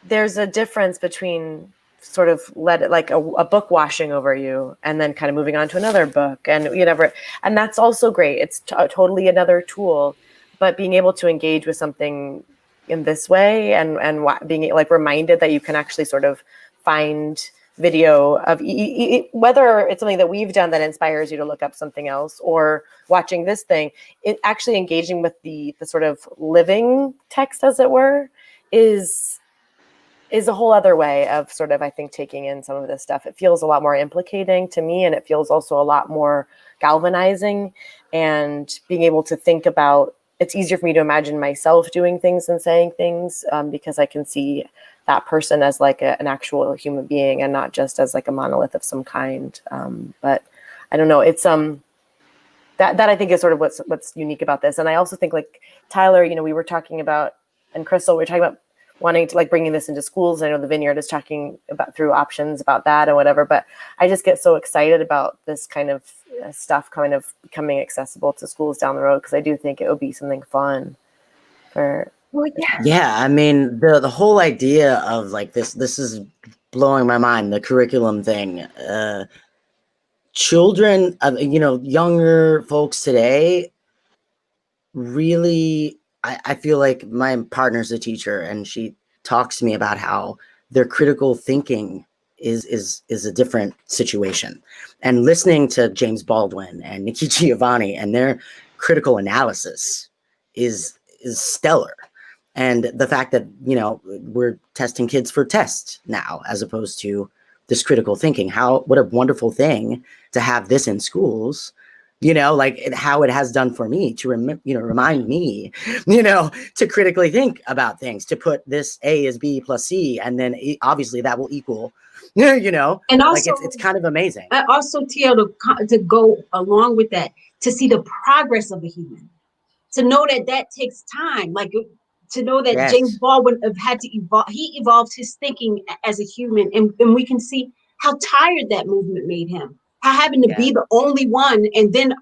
there's a difference between sort of let it like a book washing over you and then kind of moving on to another book and whatever. And that's also great. It's totally another tool, but being able to engage with something in this way and being like reminded that you can actually sort of find video of whether it's something that we've done that inspires you to look up something else or watching this thing, it actually engaging with the sort of living text, as it were, is a whole other way of sort of, I think, taking in some of this stuff. It feels a lot more implicating to me, and it feels also a lot more galvanizing, and being able to think about, it's easier for me to imagine myself doing things and saying things because I can see that person as like an actual human being and not just as like a monolith of some kind. But I don't know, it's that I think is sort of what's unique about this. And I also think like Tyler, you know, we were talking about, and Crystal, we were talking about wanting to like bringing this into schools. I know the Vineyard is talking about through options about that and whatever, but I just get so excited about this kind of stuff kind of becoming accessible to schools down the road, because I do think it would be something fun for. Well, yeah. Yeah, I mean the whole idea of like this is blowing my mind, the curriculum thing. Children, you know, younger folks today really, I feel like my partner's a teacher and she talks to me about how their critical thinking is a different situation. And listening to James Baldwin and Nikki Giovanni and their critical analysis is stellar. And the fact that, you know, we're testing kids for tests now, as opposed to this critical thinking, what a wonderful thing to have this in schools. You know, like how it has done for me to remind me, you know, to critically think about things, to put this A is B plus C, and then obviously that will equal, you know, And also, like it's kind of amazing. Also, TL, to go along with that, to see the progress of a human, to know that takes time, like to know that Yes. James Baldwin have had to evolve. He evolved his thinking as a human, and we can see how tired that movement made him. How having to be the only one, and then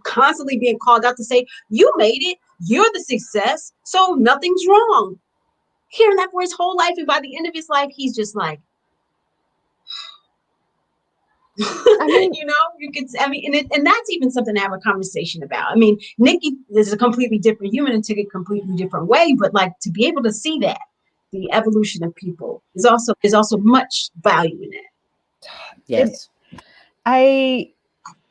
constantly being called out to say, you made it, you're the success, so nothing's wrong. Hearing that for his whole life, and by the end of his life, he's just like, I mean, you know, you could, I mean, and that's even something to have a conversation about. I mean, Nikki is a completely different human and took it a completely different way, but like to be able to see that, the evolution of people is also much value in it. Yes. I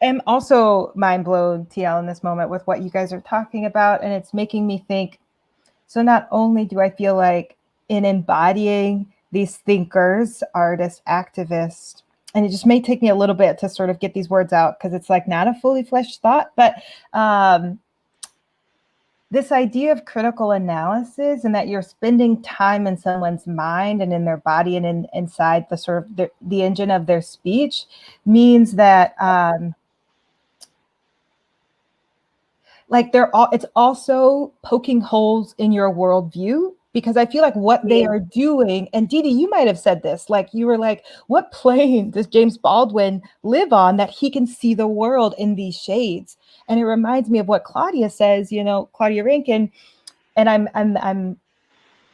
am also mind blown, TL, in this moment with what you guys are talking about. And it's making me think, so not only do I feel like in embodying these thinkers, artists, activists, and it just may take me a little bit to sort of get these words out because it's like not a fully fleshed thought, but this idea of critical analysis and that you're spending time in someone's mind and in their body and inside the sort of the engine of their speech means that like it's also poking holes in your worldview, because I feel like what they are doing, and Dee Dee, you might have said this, like you were like, what plane does James Baldwin live on that he can see the world in these shades? And it reminds me of what Claudia says, you know, Claudia Rankin, and I'm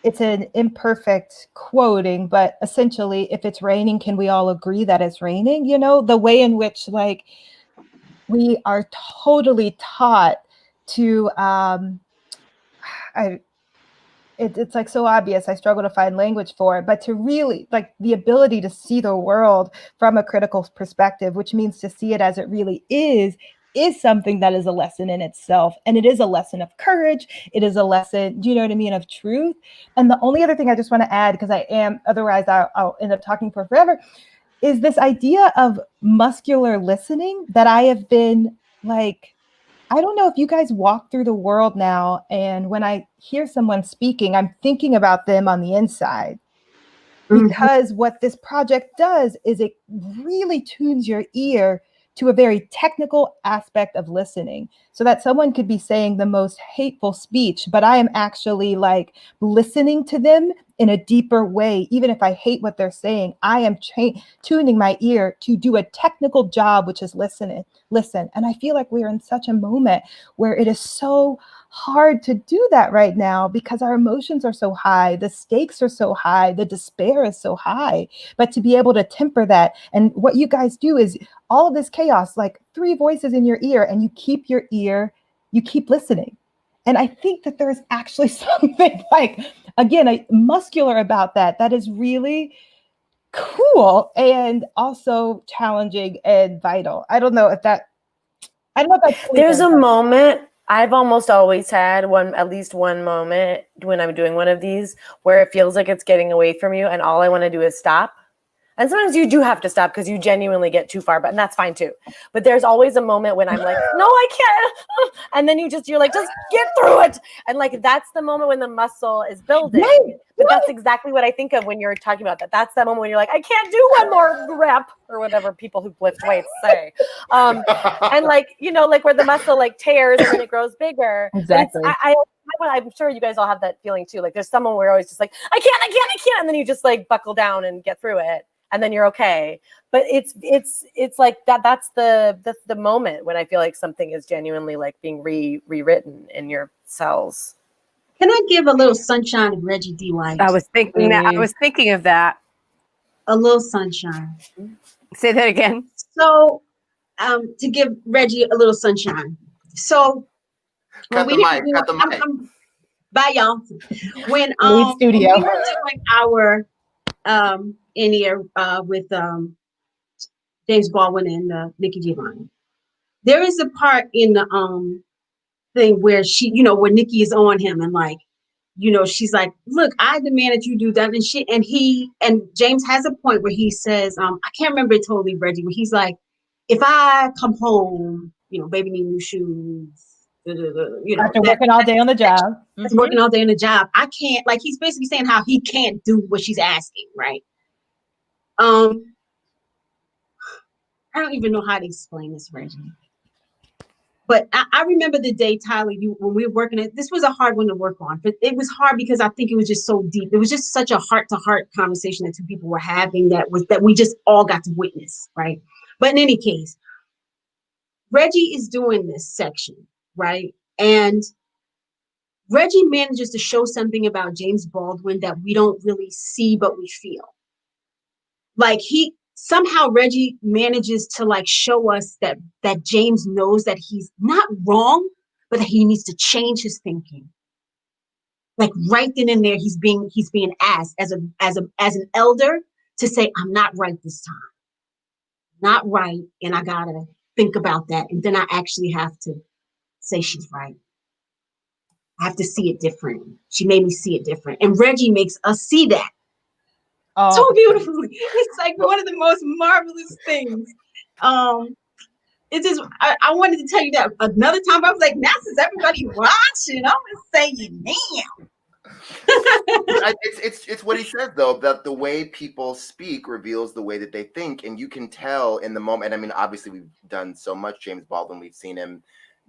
it's an imperfect quoting, but essentially, if it's raining, can we all agree that it's raining? You know, the way in which like we are totally taught to it's like so obvious, I struggle to find language for it, but to really like the ability to see the world from a critical perspective, which means to see it as it really is something that is a lesson in itself. And it is a lesson of courage. It is a lesson, do you know what I mean, of truth. And the only other thing I just want to add, because otherwise I'll end up talking for forever, is this idea of muscular listening that I have been like, I don't know if you guys walk through the world now, and when I hear someone speaking, I'm thinking about them on the inside. because what this project does is it really tunes your ear to a very technical aspect of listening, so that someone could be saying the most hateful speech, but I am actually like listening to them in a deeper way. Even if I hate what they're saying, I am tuning my ear to do a technical job, which is listen. And I feel like we're in such a moment where it is so hard to do that right now because our emotions are so high, the stakes are so high, the despair is so high. But to be able to temper that, and what you guys do is all of this chaos, like 3 voices in your ear, and you keep listening. And I think that there's actually something like, again, muscular about that is really cool and also challenging and vital. I don't know if that's clear. There's a moment I've almost always had at least one moment when I'm doing one of these where it feels like it's getting away from you and all I want to do is stop. And sometimes you do have to stop because you genuinely get too far, and that's fine too. But there's always a moment when I'm like, no, I can't. And then you're like, just get through it. And like, that's the moment when the muscle is building. Right. But that's exactly what I think of when you're talking about that. That's that moment when you're like, I can't do one more rep or whatever people who lift weights say. And like, like where the muscle like tears and then it grows bigger. Exactly. I'm sure you guys all have that feeling too. Like there's someone where you're always just like, I can't. And then you just like buckle down and get through it. And then you're okay. But it's like that's the moment when I feel like something is genuinely like being rewritten in your cells. Can I give a little sunshine of Reggie D. White? I was thinking of that. A little sunshine. Say that again. So, to give Reggie a little sunshine. So, Cut the mic. Bye, y'all. When studio. we were doing our in here with James Baldwin and Nikki Giovanni, there is a part in the thing where she, where Nikki is on him and like, she's like, look, I demand that you do that, and James has a point where he says, I can't remember it totally, Reggie, where he's like, if I come home, baby need new shoes, after working all day on the job, working all day on the job, I can't, like, he's basically saying how he can't do what she's asking, right? I don't even know how to explain this, Reggie. But I remember the day, Tyler, when we were working it, this was a hard one to work on. But it was hard because I think it was just so deep. It was just such a heart-to-heart conversation that 2 people were having that we just all got to witness, right? But in any case, Reggie is doing this section, right? And Reggie manages to show something about James Baldwin that we don't really see, but we feel. Like somehow Reggie manages to like show us that James knows that he's not wrong, but that he needs to change his thinking. Like right then and there, he's being asked as an elder to say, I'm not right this time. Not right. And I gotta think about that. And then I actually have to say she's right. I have to see it different. She made me see it different. And Reggie makes us see that. So beautifully. It's like one of the most marvelous things. It's just I wanted to tell you that another time. I was like, now since everybody watching, I'm gonna say you now. It's what he says though, that the way people speak reveals the way that they think, and you can tell in the moment. I mean, obviously we've done so much James Baldwin. We've seen him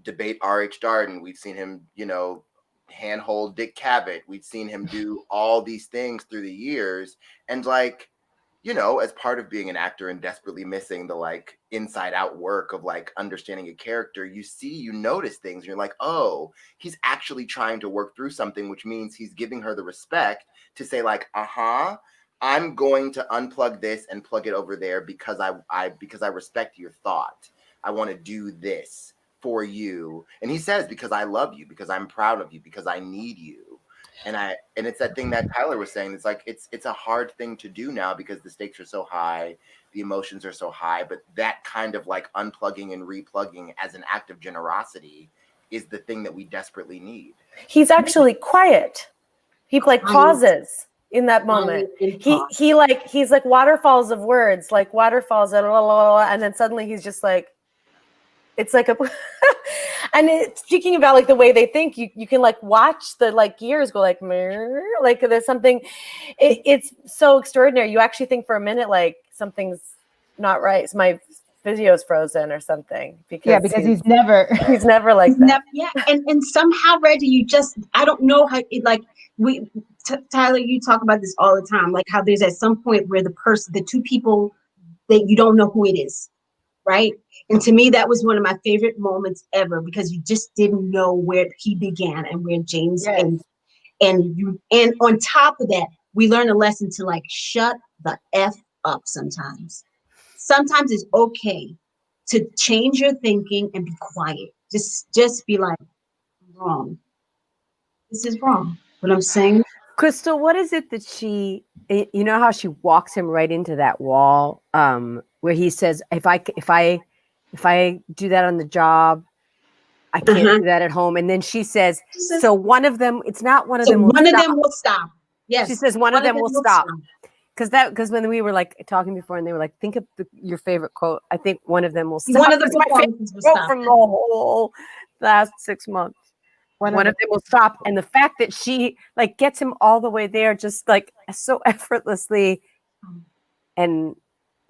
debate R.H. Darden. We've seen him, handhold Dick Cavett. We've seen him do all these things through the years, and like, as part of being an actor and desperately missing the like inside out work of like understanding a character, you notice things and you're like, oh, he's actually trying to work through something, which means he's giving her the respect to say like, I'm going to unplug this and plug it over there because I respect your thought. I want to do this for you. And he says, because I love you, because I'm proud of you, because I need you. And it's that thing that Tyler was saying. It's like, it's a hard thing to do now because the stakes are so high, the emotions are so high, but that kind of like unplugging and replugging as an act of generosity is the thing that we desperately need. He's actually quiet. He like pauses in that moment. He's like waterfalls of words, like waterfalls, and then suddenly he's just like, it's like a speaking about like the way they think, you can like watch the like gears go like there's something, it's so extraordinary. You actually think for a minute like something's not right. So my video's frozen or something because he's never like that. And somehow, Reggie, I don't know how Tyler, you talk about this all the time, like how there's at some point where the two people that you don't know who it is, right? And to me, that was one of my favorite moments ever, because you just didn't know where he began and where James ended. And on top of that, we learn a lesson to like shut the F up sometimes. Sometimes it's okay to change your thinking and be quiet. Just be like, wrong. This is wrong. What I'm saying. Crystal, what is it that you know how she walks him right into that wall, where he says, if I do that on the job, I can't do that at home. And then she says, so one of them, it's not one of them. One of them will stop. Yes. She says one of them will stop. Because when we were like talking before and they were like, think of your favorite quote. I think one of them will stop. One of the performances will stop. From the whole last 6 months. One of them will stop. And the fact that she like gets him all the way there, just like so effortlessly. And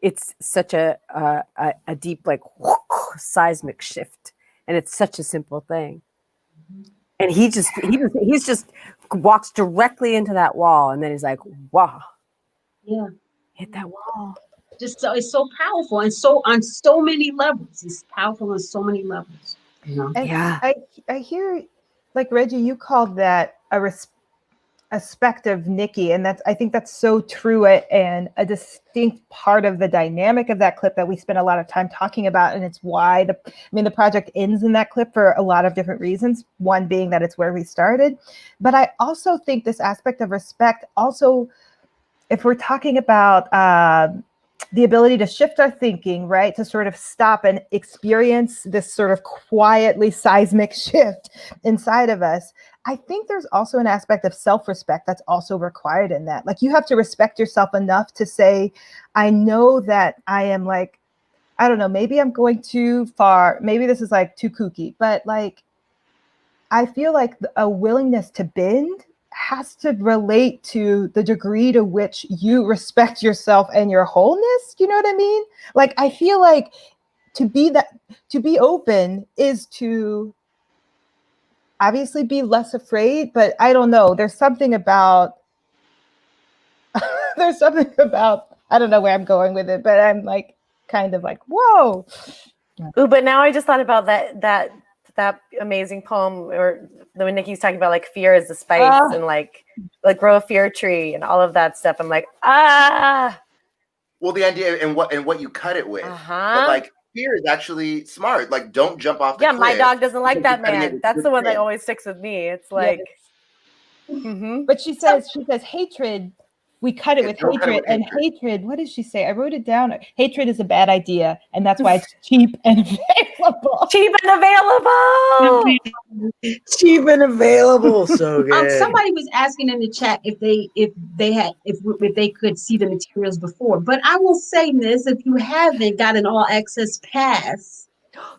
it's such a deep, like seismic shift. And it's such a simple thing. And he just walks directly into that wall. And then he's like, wow. Yeah. Hit that wall. Just so it's so powerful and so on so many levels. It's powerful on so many levels. You know? I hear, like Reggie, you called that a respect of Nikki, and I think that's so true and a distinct part of the dynamic of that clip that we spent a lot of time talking about, and it's why the project ends in that clip for a lot of different reasons. One being that it's where we started, but I also think this aspect of respect also, if we're talking about the ability to shift our thinking, right, to sort of stop and experience this sort of quietly seismic shift inside of us, I think there's also an aspect of self-respect that's also required in that. Like, you have to respect yourself enough to say, I know that I am like, I don't know, maybe I'm going too far. Maybe this is like too kooky, but like, I feel like a willingness to bend has to relate to the degree to which you respect yourself and your wholeness. You know what I mean? Like, I feel like to be open is to obviously be less afraid, but I don't know. There's something about, I don't know where I'm going with it, but I'm like, kind of like, whoa. Ooh, but now I just thought about that amazing poem, or when Nikki's talking about like fear is the spice and like grow a fear tree and all of that stuff. I'm like, Well, the idea and what you cut it with, but like fear is actually smart. Like, don't jump off the cliff. My dog doesn't like that man. That's the one that always sticks with me. It's like, But she says hatred. We cut it with hatred, and hatred. What does she say? I wrote it down. Hatred is a bad idea, and that's why it's cheap and available. Cheap and available. Cheap and available. So good. Somebody was asking in the chat if they could see the materials before. But I will say this: if you haven't got an all access pass,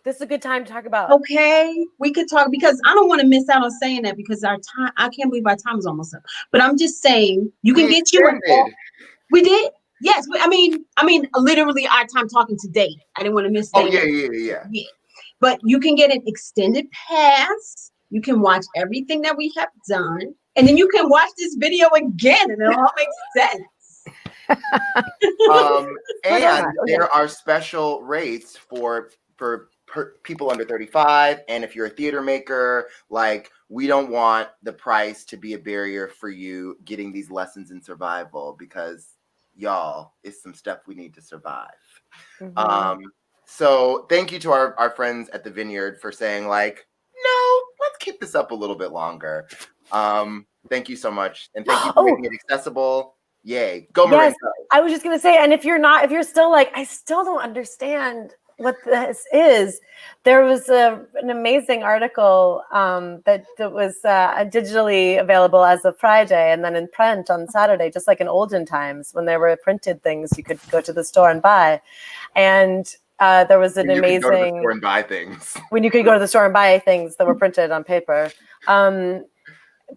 this is a good time to talk about. Okay, we could talk, because I don't want to miss out on saying that, because our time, I can't believe our time is almost up. But I'm just saying, you can get you. We did. Yes, I mean, literally our time talking today. I didn't want to miss that. Yeah. But you can get an extended pass. You can watch everything that we have done, and then you can watch this video again, and it all makes sense. And there are special rates for people under 35, and if you're a theater maker, like, we don't want the price to be a barrier for you getting these lessons in survival, because y'all, it's some stuff we need to survive. So thank you to our friends at the Vineyard for saying, like, no, let's keep this up a little bit longer. Thank you so much, and thank you for making it accessible. Yay, go Marin. Yes, I was just gonna say, and if you're still like, I still don't understand what this is, there was an amazing article that was digitally available as of Friday, and then in print on Saturday, just like in olden times when there were printed things you could go to the store and buy. And There was an When you could go to the amazing store and buy things. when you could go to the store and buy things that were printed on paper,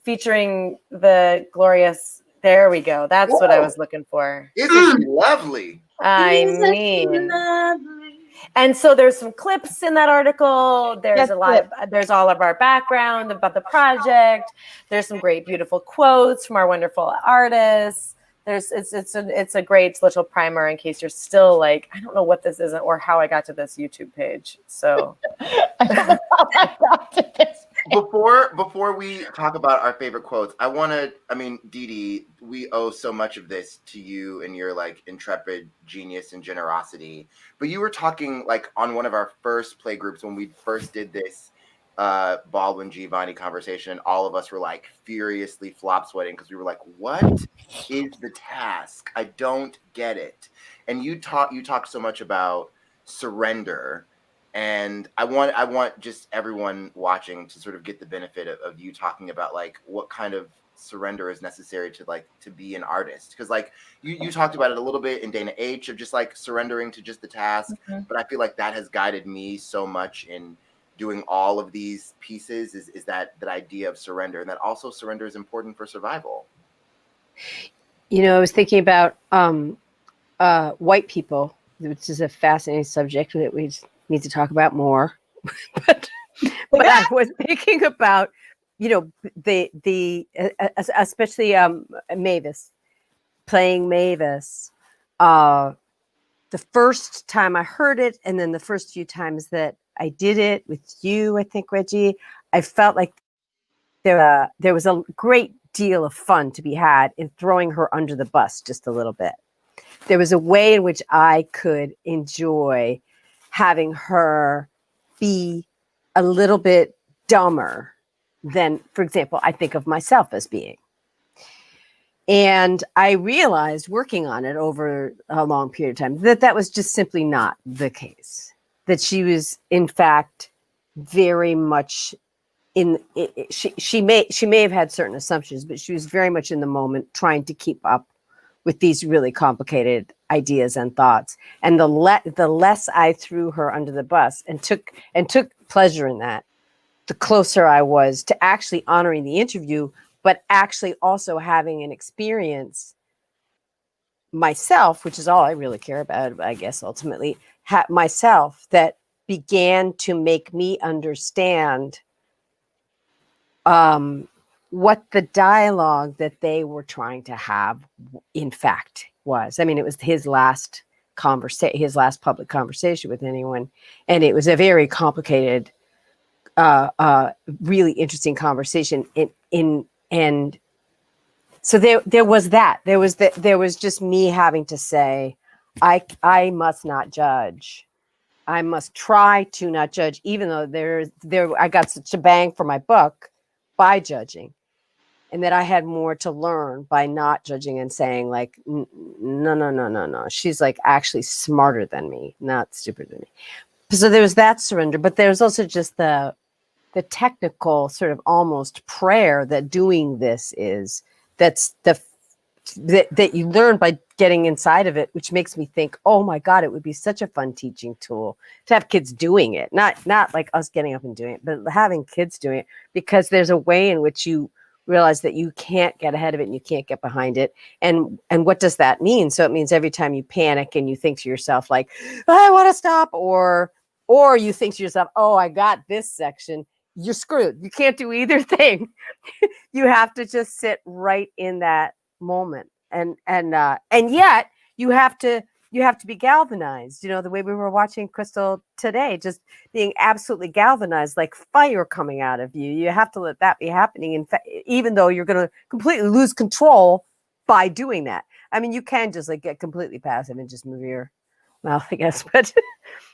featuring the glorious. There we go. That's what I was looking for. Isn't she lovely? I Isn't mean, she lovely? and so there's some clips in that article. There's Yes, a lot of, there's all of our background about the project. There's some great, beautiful quotes from our wonderful artists. It's a great little primer in case you're still like, I don't know what this is or how I got to this YouTube page. So I don't know how I got to this. Before we talk about our favorite quotes, Dee Dee, we owe so much of this to you and your like intrepid genius and generosity. But you were talking like on one of our first play groups when we first did this Baldwin Giovanni conversation, and all of us were like furiously flop sweating because we were like, what is the task? I don't get it. And you talked so much about surrender. And I want just everyone watching to sort of get the benefit of you talking about like what kind of surrender is necessary to be an artist. Because like you talked about it a little bit in Dana H of just like surrendering to just the task. Mm-hmm. But I feel like that has guided me so much in doing all of these pieces is that idea of surrender, and that also surrender is important for survival. You know, I was thinking about white people, which is a fascinating subject that we need to talk about more. but I was thinking about, you know, the especially Mavis, playing Mavis. The first time I heard it, and then the first few times that I did it with you, I think, Reggie, I felt like there was a great deal of fun to be had in throwing her under the bus just a little bit. There was a way in which I could enjoy having her be a little bit dumber than, for example, I think of myself as being. And I realized working on it over a long period of time that was just simply not the case. That she was, in fact, very much she may have had certain assumptions, but she was very much in the moment trying to keep up with these really complicated ideas and thoughts. And the less I threw her under the bus and took pleasure in that, the closer I was to actually honoring the interview, but actually also having an experience myself, which is all I really care about, I guess, ultimately, myself, that began to make me understand what the dialogue that they were trying to have, in fact, was. I mean, it was his last public conversation with anyone, and it was a very complicated, really interesting conversation. And so there was that. There was just me having to say, I must not judge. I must try to not judge, even though I got such a bang for my buck by judging, and that I had more to learn by not judging and saying like, no. She's like actually smarter than me, not stupider than me. So there was that surrender, but there's also just the technical sort of almost prayer that doing this is. That's that you learn by getting inside of it, which makes me think, oh my God, it would be such a fun teaching tool to have kids doing it. Not like us getting up and doing it, but having kids doing it, because there's a way in which you realize that you can't get ahead of it and you can't get behind it. And what does that mean? So it means every time you panic and you think to yourself like, I want to stop, or you think to yourself, oh, I got this section, you're screwed. You can't do either thing. You have to just sit right in that moment, and yet you have to be galvanized. You know, the way we were watching Crystal today, just being absolutely galvanized, like fire coming out of you. You have to let that be happening. In fact, even though you're going to completely lose control by doing that. I mean, you can just like get completely passive and just move your mouth, I guess. But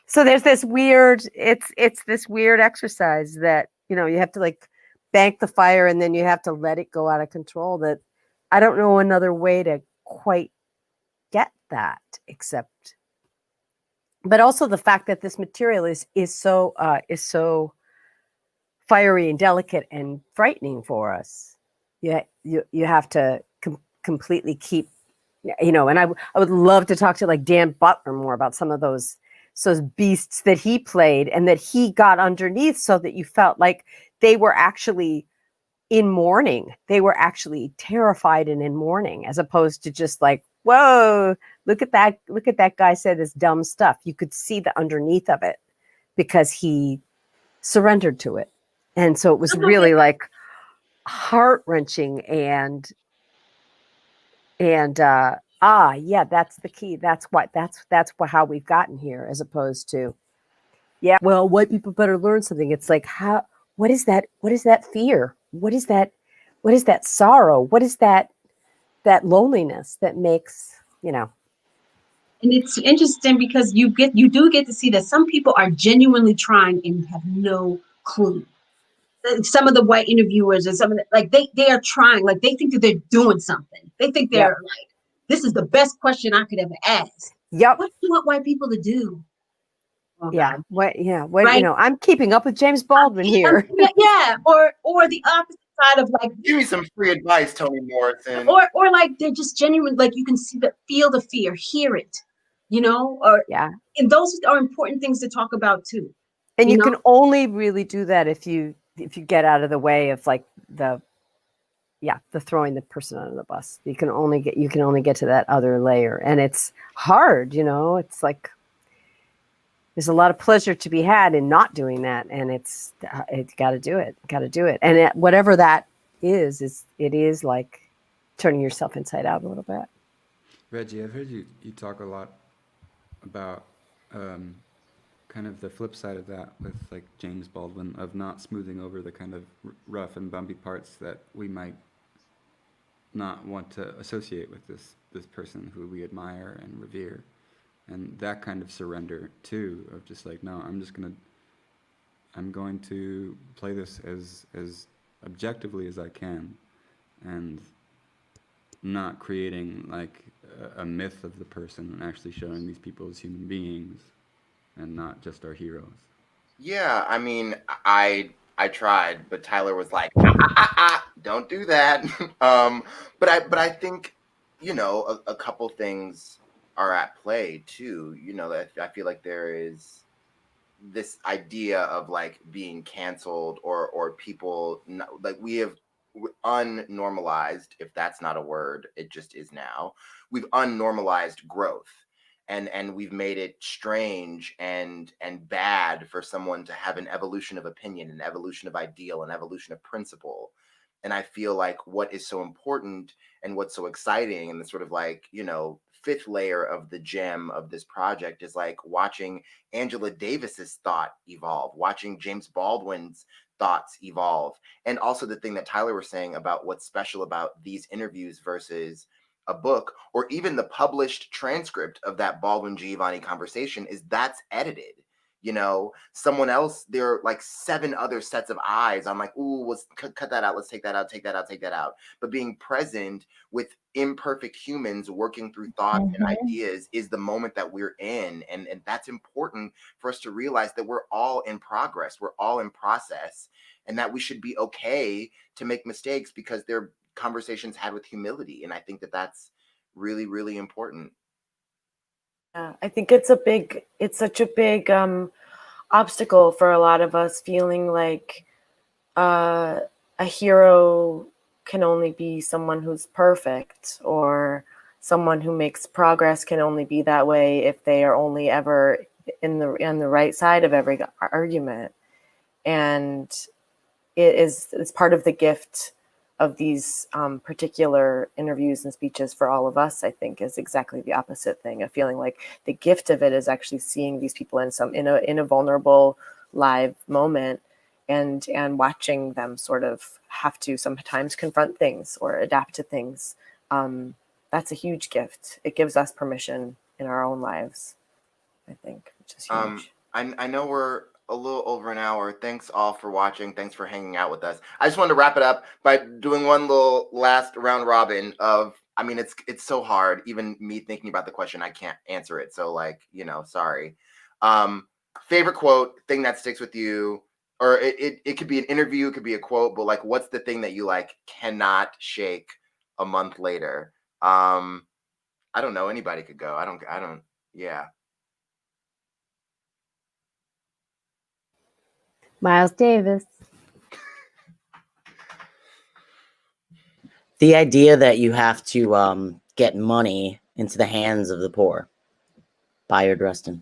so there's this weird. It's this weird exercise that, you know, you have to like bank the fire and then you have to let it go out of control. That I don't know another way to quite get that, except, but also the fact that this material is so fiery and delicate and frightening for us. You have to completely keep, you know. And I would love to talk to like Dan Butler more about some of those those beasts that he played, and that he got underneath so that you felt like they were actually in mourning. They were actually terrified and in mourning, as opposed to just like, whoa, look at that guy said this dumb stuff. You could see the underneath of it because he surrendered to it. And so it was really like heart-wrenching and yeah, that's the key. That's how we've gotten here, as opposed to, yeah, well, white people better learn something. It's like, what is that fear? What is that sorrow? What is that loneliness that makes, And it's interesting because you do get to see that some people are genuinely trying and have no clue. Some of the white interviewers and some of the, like, they are trying, like they think that they're doing something. They think they're like, this is the best question I could ever ask. Yep. What do you want white people to do? Oh, yeah. God. What? Yeah. What? Right? I'm keeping up with James Baldwin here. Yeah. Or the opposite side of like, Give me some free advice, Toni Morrison. or like they're just genuine, like you can feel the fear, hear it, or yeah. And those are important things to talk about too. And you can only really do that if you get out of the way of like the throwing the person under the bus. You can only get to that other layer, and it's hard. It's like there's a lot of pleasure to be had in not doing that, and it's got to do it. And whatever that is it is like turning yourself inside out a little bit. Reggie, I've heard you talk a lot about kind of the flip side of that with like James Baldwin, of not smoothing over the kind of rough and bumpy parts that we might not want to associate with this person who we admire and revere, and that kind of surrender too, of just like, no, I'm going to play this as objectively as I can, and not creating like a myth of the person, and actually showing these people as human beings and not just our heroes. Yeah, I mean, I tried, but Tyler was like, don't do that. But I think, a couple things are at play too. I feel like there is this idea of like being canceled or people like we have unnormalized, if that's not a word, it just is now. We've unnormalized growth. And we've made it strange and bad for someone to have an evolution of opinion, an evolution of ideal, an evolution of principle. And I feel like what is so important and what's so exciting, and the sort of like, fifth layer of the gem of this project, is like watching Angela Davis's thought evolve, watching James Baldwin's thoughts evolve. And also the thing that Tyler was saying about what's special about these interviews versus a book, or even the published transcript of that Baldwin Giovanni conversation, is that's edited. Someone else, there are like 7 other sets of eyes. I'm like, ooh, let's cut that out. Let's take that out, take that out, take that out. But being present with imperfect humans working through thoughts and ideas is the moment that we're in. And that's important for us to realize, that we're all in progress. We're all in process, and that we should be okay to make mistakes, because they're conversations had with humility. And I think that that's really, really important. Yeah, I think it's such a big obstacle for a lot of us, feeling like a hero can only be someone who's perfect, or someone who makes progress can only be that way if they are only ever on the right side of every argument. And it's part of the gift of these particular interviews and speeches for all of us, I think, is exactly the opposite thing, of feeling like the gift of it is actually seeing these people in a vulnerable live moment, and watching them sort of have to sometimes confront things or adapt to things. That's a huge gift. It gives us permission in our own lives, I think, which is huge. I know we're a little over an hour. Thanks all for watching. Thanks for hanging out with us. I just wanted to wrap it up by doing one little last round robin of, I mean, it's so hard. Even me thinking about the question, I can't answer it. So like, sorry. Favorite quote, thing that sticks with you, or it could be an interview, it could be a quote, but like, what's the thing that you like cannot shake a month later? I don't know. Anybody could go. I don't. Yeah. Miles Davis. The idea that you have to get money into the hands of the poor. Bayard Rustin.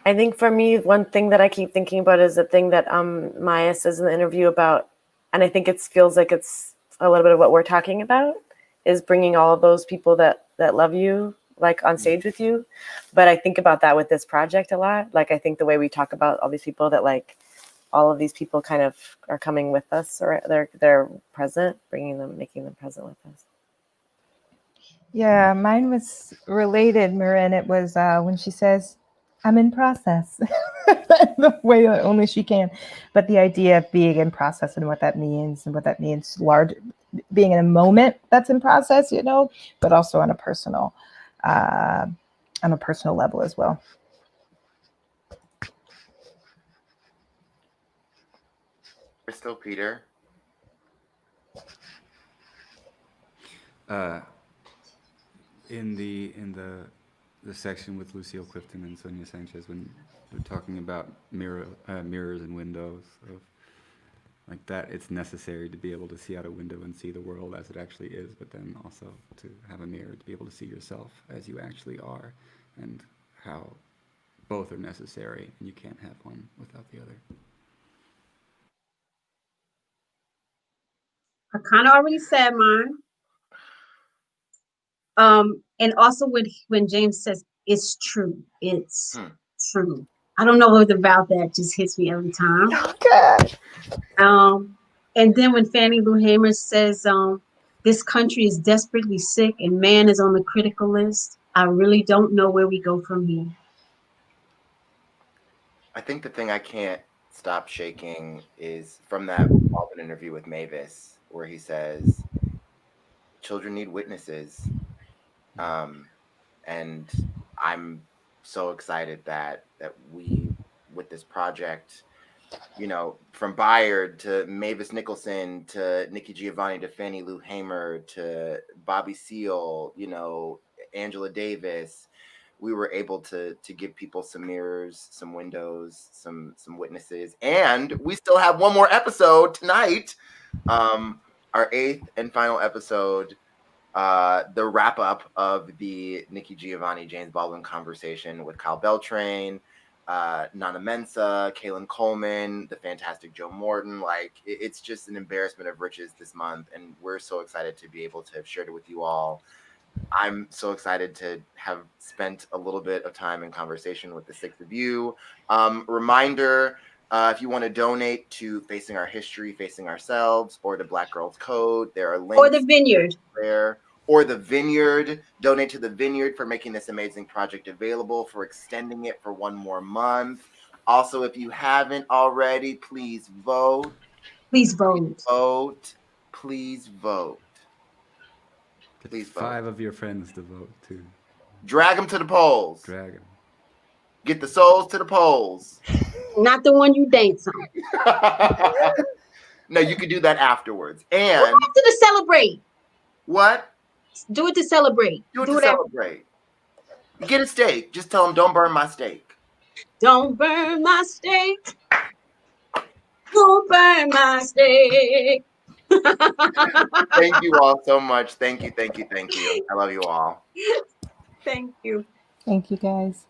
I think for me, one thing that I keep thinking about is the thing that Maya says in the interview about, and I think it feels like it's a little bit of what we're talking about, is bringing all of those people that love you, like on stage with you. But I think about that with this project a lot. Like, I think the way we talk about all these people that, like, all of these people kind of are coming with us, or they're present, bringing them, making them present with us. Yeah, mine was related, Marin. It was when she says, I'm in process. The way that only she can. But the idea of being in process and what that means large, being in a moment that's in process, you know, but also on a personal level as well. Crystal, Peter. In the section with Lucille Clifton and Sonia Sanchez, when they're talking about mirrors and windows, of like that, it's necessary to be able to see out a window and see the world as it actually is, but then also to have a mirror to be able to see yourself as you actually are, and how both are necessary, and you can't have one without the other. I kind of already said mine. And also when James says it's true, it's true. I don't know what about that, just hits me every time. Okay. And then when Fannie Lou Hamer says, this country is desperately sick and man is on the critical list, I really don't know where we go from here. I think the thing I can't stop shaking is from that Baldwin interview with Mavis, where he says, children need witnesses. And I'm so excited that we, with this project, you know, from Bayard to Mavis Nicholson to Nikki Giovanni to Fannie Lou Hamer to Bobby Seale, you know, Angela Davis, we were able to give people some mirrors, some windows, some witnesses, and we still have one more episode tonight, our 8th and final episode, the wrap up of the Nikki Giovanni James Baldwin conversation with Kyle Beltrain, Nana Mensah, Kaylin Coleman, the fantastic Joe Morton. Like, it's just an embarrassment of riches this month, and we're so excited to be able to have shared it with you all. I'm so excited to have spent a little bit of time in conversation with the 6 of you. Reminder, if you want to donate to Facing Our History, Facing Ourselves, or to Black Girls Code, there are links. Or the Vineyard. There. Or the Vineyard. Donate to the Vineyard for making this amazing project available, for extending it for one more month. Also, if you haven't already, please vote. Please vote. Vote. Please vote. Please vote. 5 of your friends to vote too. Drag them to the polls. Drag them. Get the souls to the polls. Not the one you dance on. No, you can do that afterwards. And after to celebrate. What? Do it to celebrate. Do it to celebrate. Get a steak. Just tell them, don't burn my steak. Don't burn my steak. Don't burn my steak. Thank you all so much. Thank you. I love you all. Thank you. Thank you, guys.